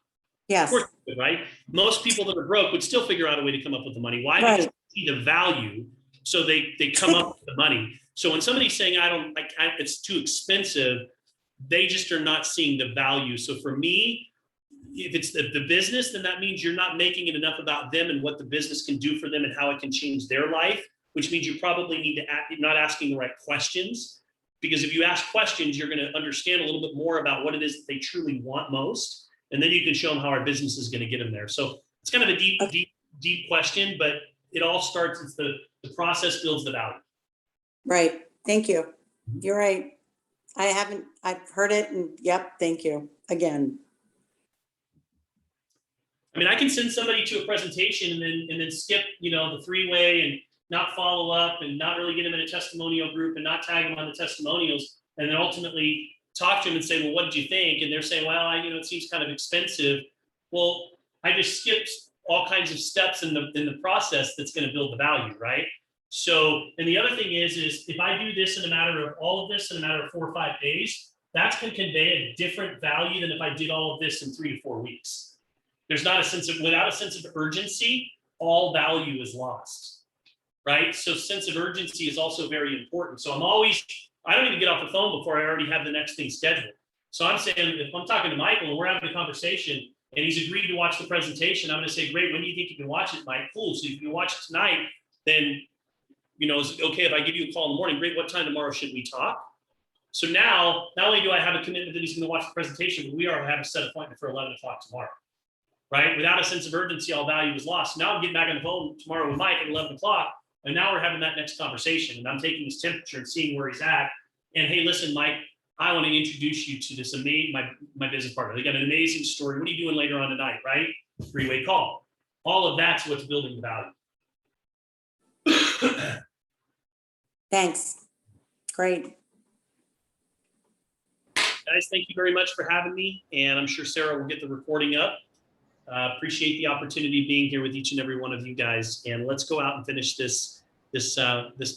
yes. Of course you would, right? Most people that are broke would still figure out a way to come up with the money. Why? Because they see the value, so they come up with the money. So when somebody's saying it's too expensive, they just are not seeing the value. So for me, if it's the business, then that means you're not making it enough about them and what the business can do for them and how it can change their life, which means you probably need to not asking the right questions. Because if you ask questions, you're going to understand a little bit more about what it is that they truly want most. And then you can show them how our business is going to get them there. So it's kind of a deep question, but it all starts, it's the process builds the value. Right. Thank you. You're right. I've heard it, and yep. Thank you again. I mean, I can send somebody to a presentation and then skip, the three-way and not follow up and not really get them in a testimonial group and not tag them on the testimonials, and then ultimately talk to them and say, well, what did you think? And they're saying, well, it seems kind of expensive. Well, I just skipped all kinds of steps in the process that's going to build the value, right? So, and the other thing is if I do this in a matter of all of this in a matter of 4 or 5 days, that's going to convey a different value than if I did all of this in 3 to 4 weeks. Without a sense of urgency, all value is lost, right? So sense of urgency is also very important. So I don't even get off the phone before I already have the next thing scheduled. So I'm saying, if I'm talking to Michael and we're having a conversation and he's agreed to watch the presentation, I'm going to say, great, when do you think you can watch it, Mike? Cool. So if you can watch it tonight, then, is it okay if I give you a call in the morning? Great. What time tomorrow should we talk? So now, not only do I have a commitment that he's going to watch the presentation, but we already have a set appointment for 11 o'clock tomorrow. Right? Without a sense of urgency, all value is lost. Now I'm getting back on the phone tomorrow with Mike at 11 o'clock. And now we're having that next conversation, and I'm taking his temperature and seeing where he's at. And hey, listen, Mike, I want to introduce you to this amazing, my business partner. They got an amazing story. What are you doing later on tonight, right? Three-way call. All of that's what's building the value. Thanks. Great. Guys, thank you very much for having me. And I'm sure Sarah will get the recording up. Appreciate the opportunity of being here with each and every one of you guys. And let's go out and finish this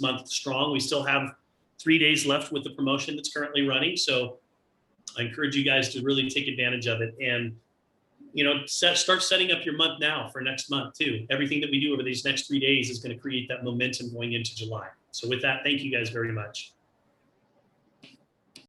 month strong. We still have 3 days left with the promotion that's currently running. So I encourage you guys to really take advantage of it. And, you know, start setting up your month now for next month too. Everything that we do over these next 3 days is going to create that momentum going into July. So with that, thank you guys very much.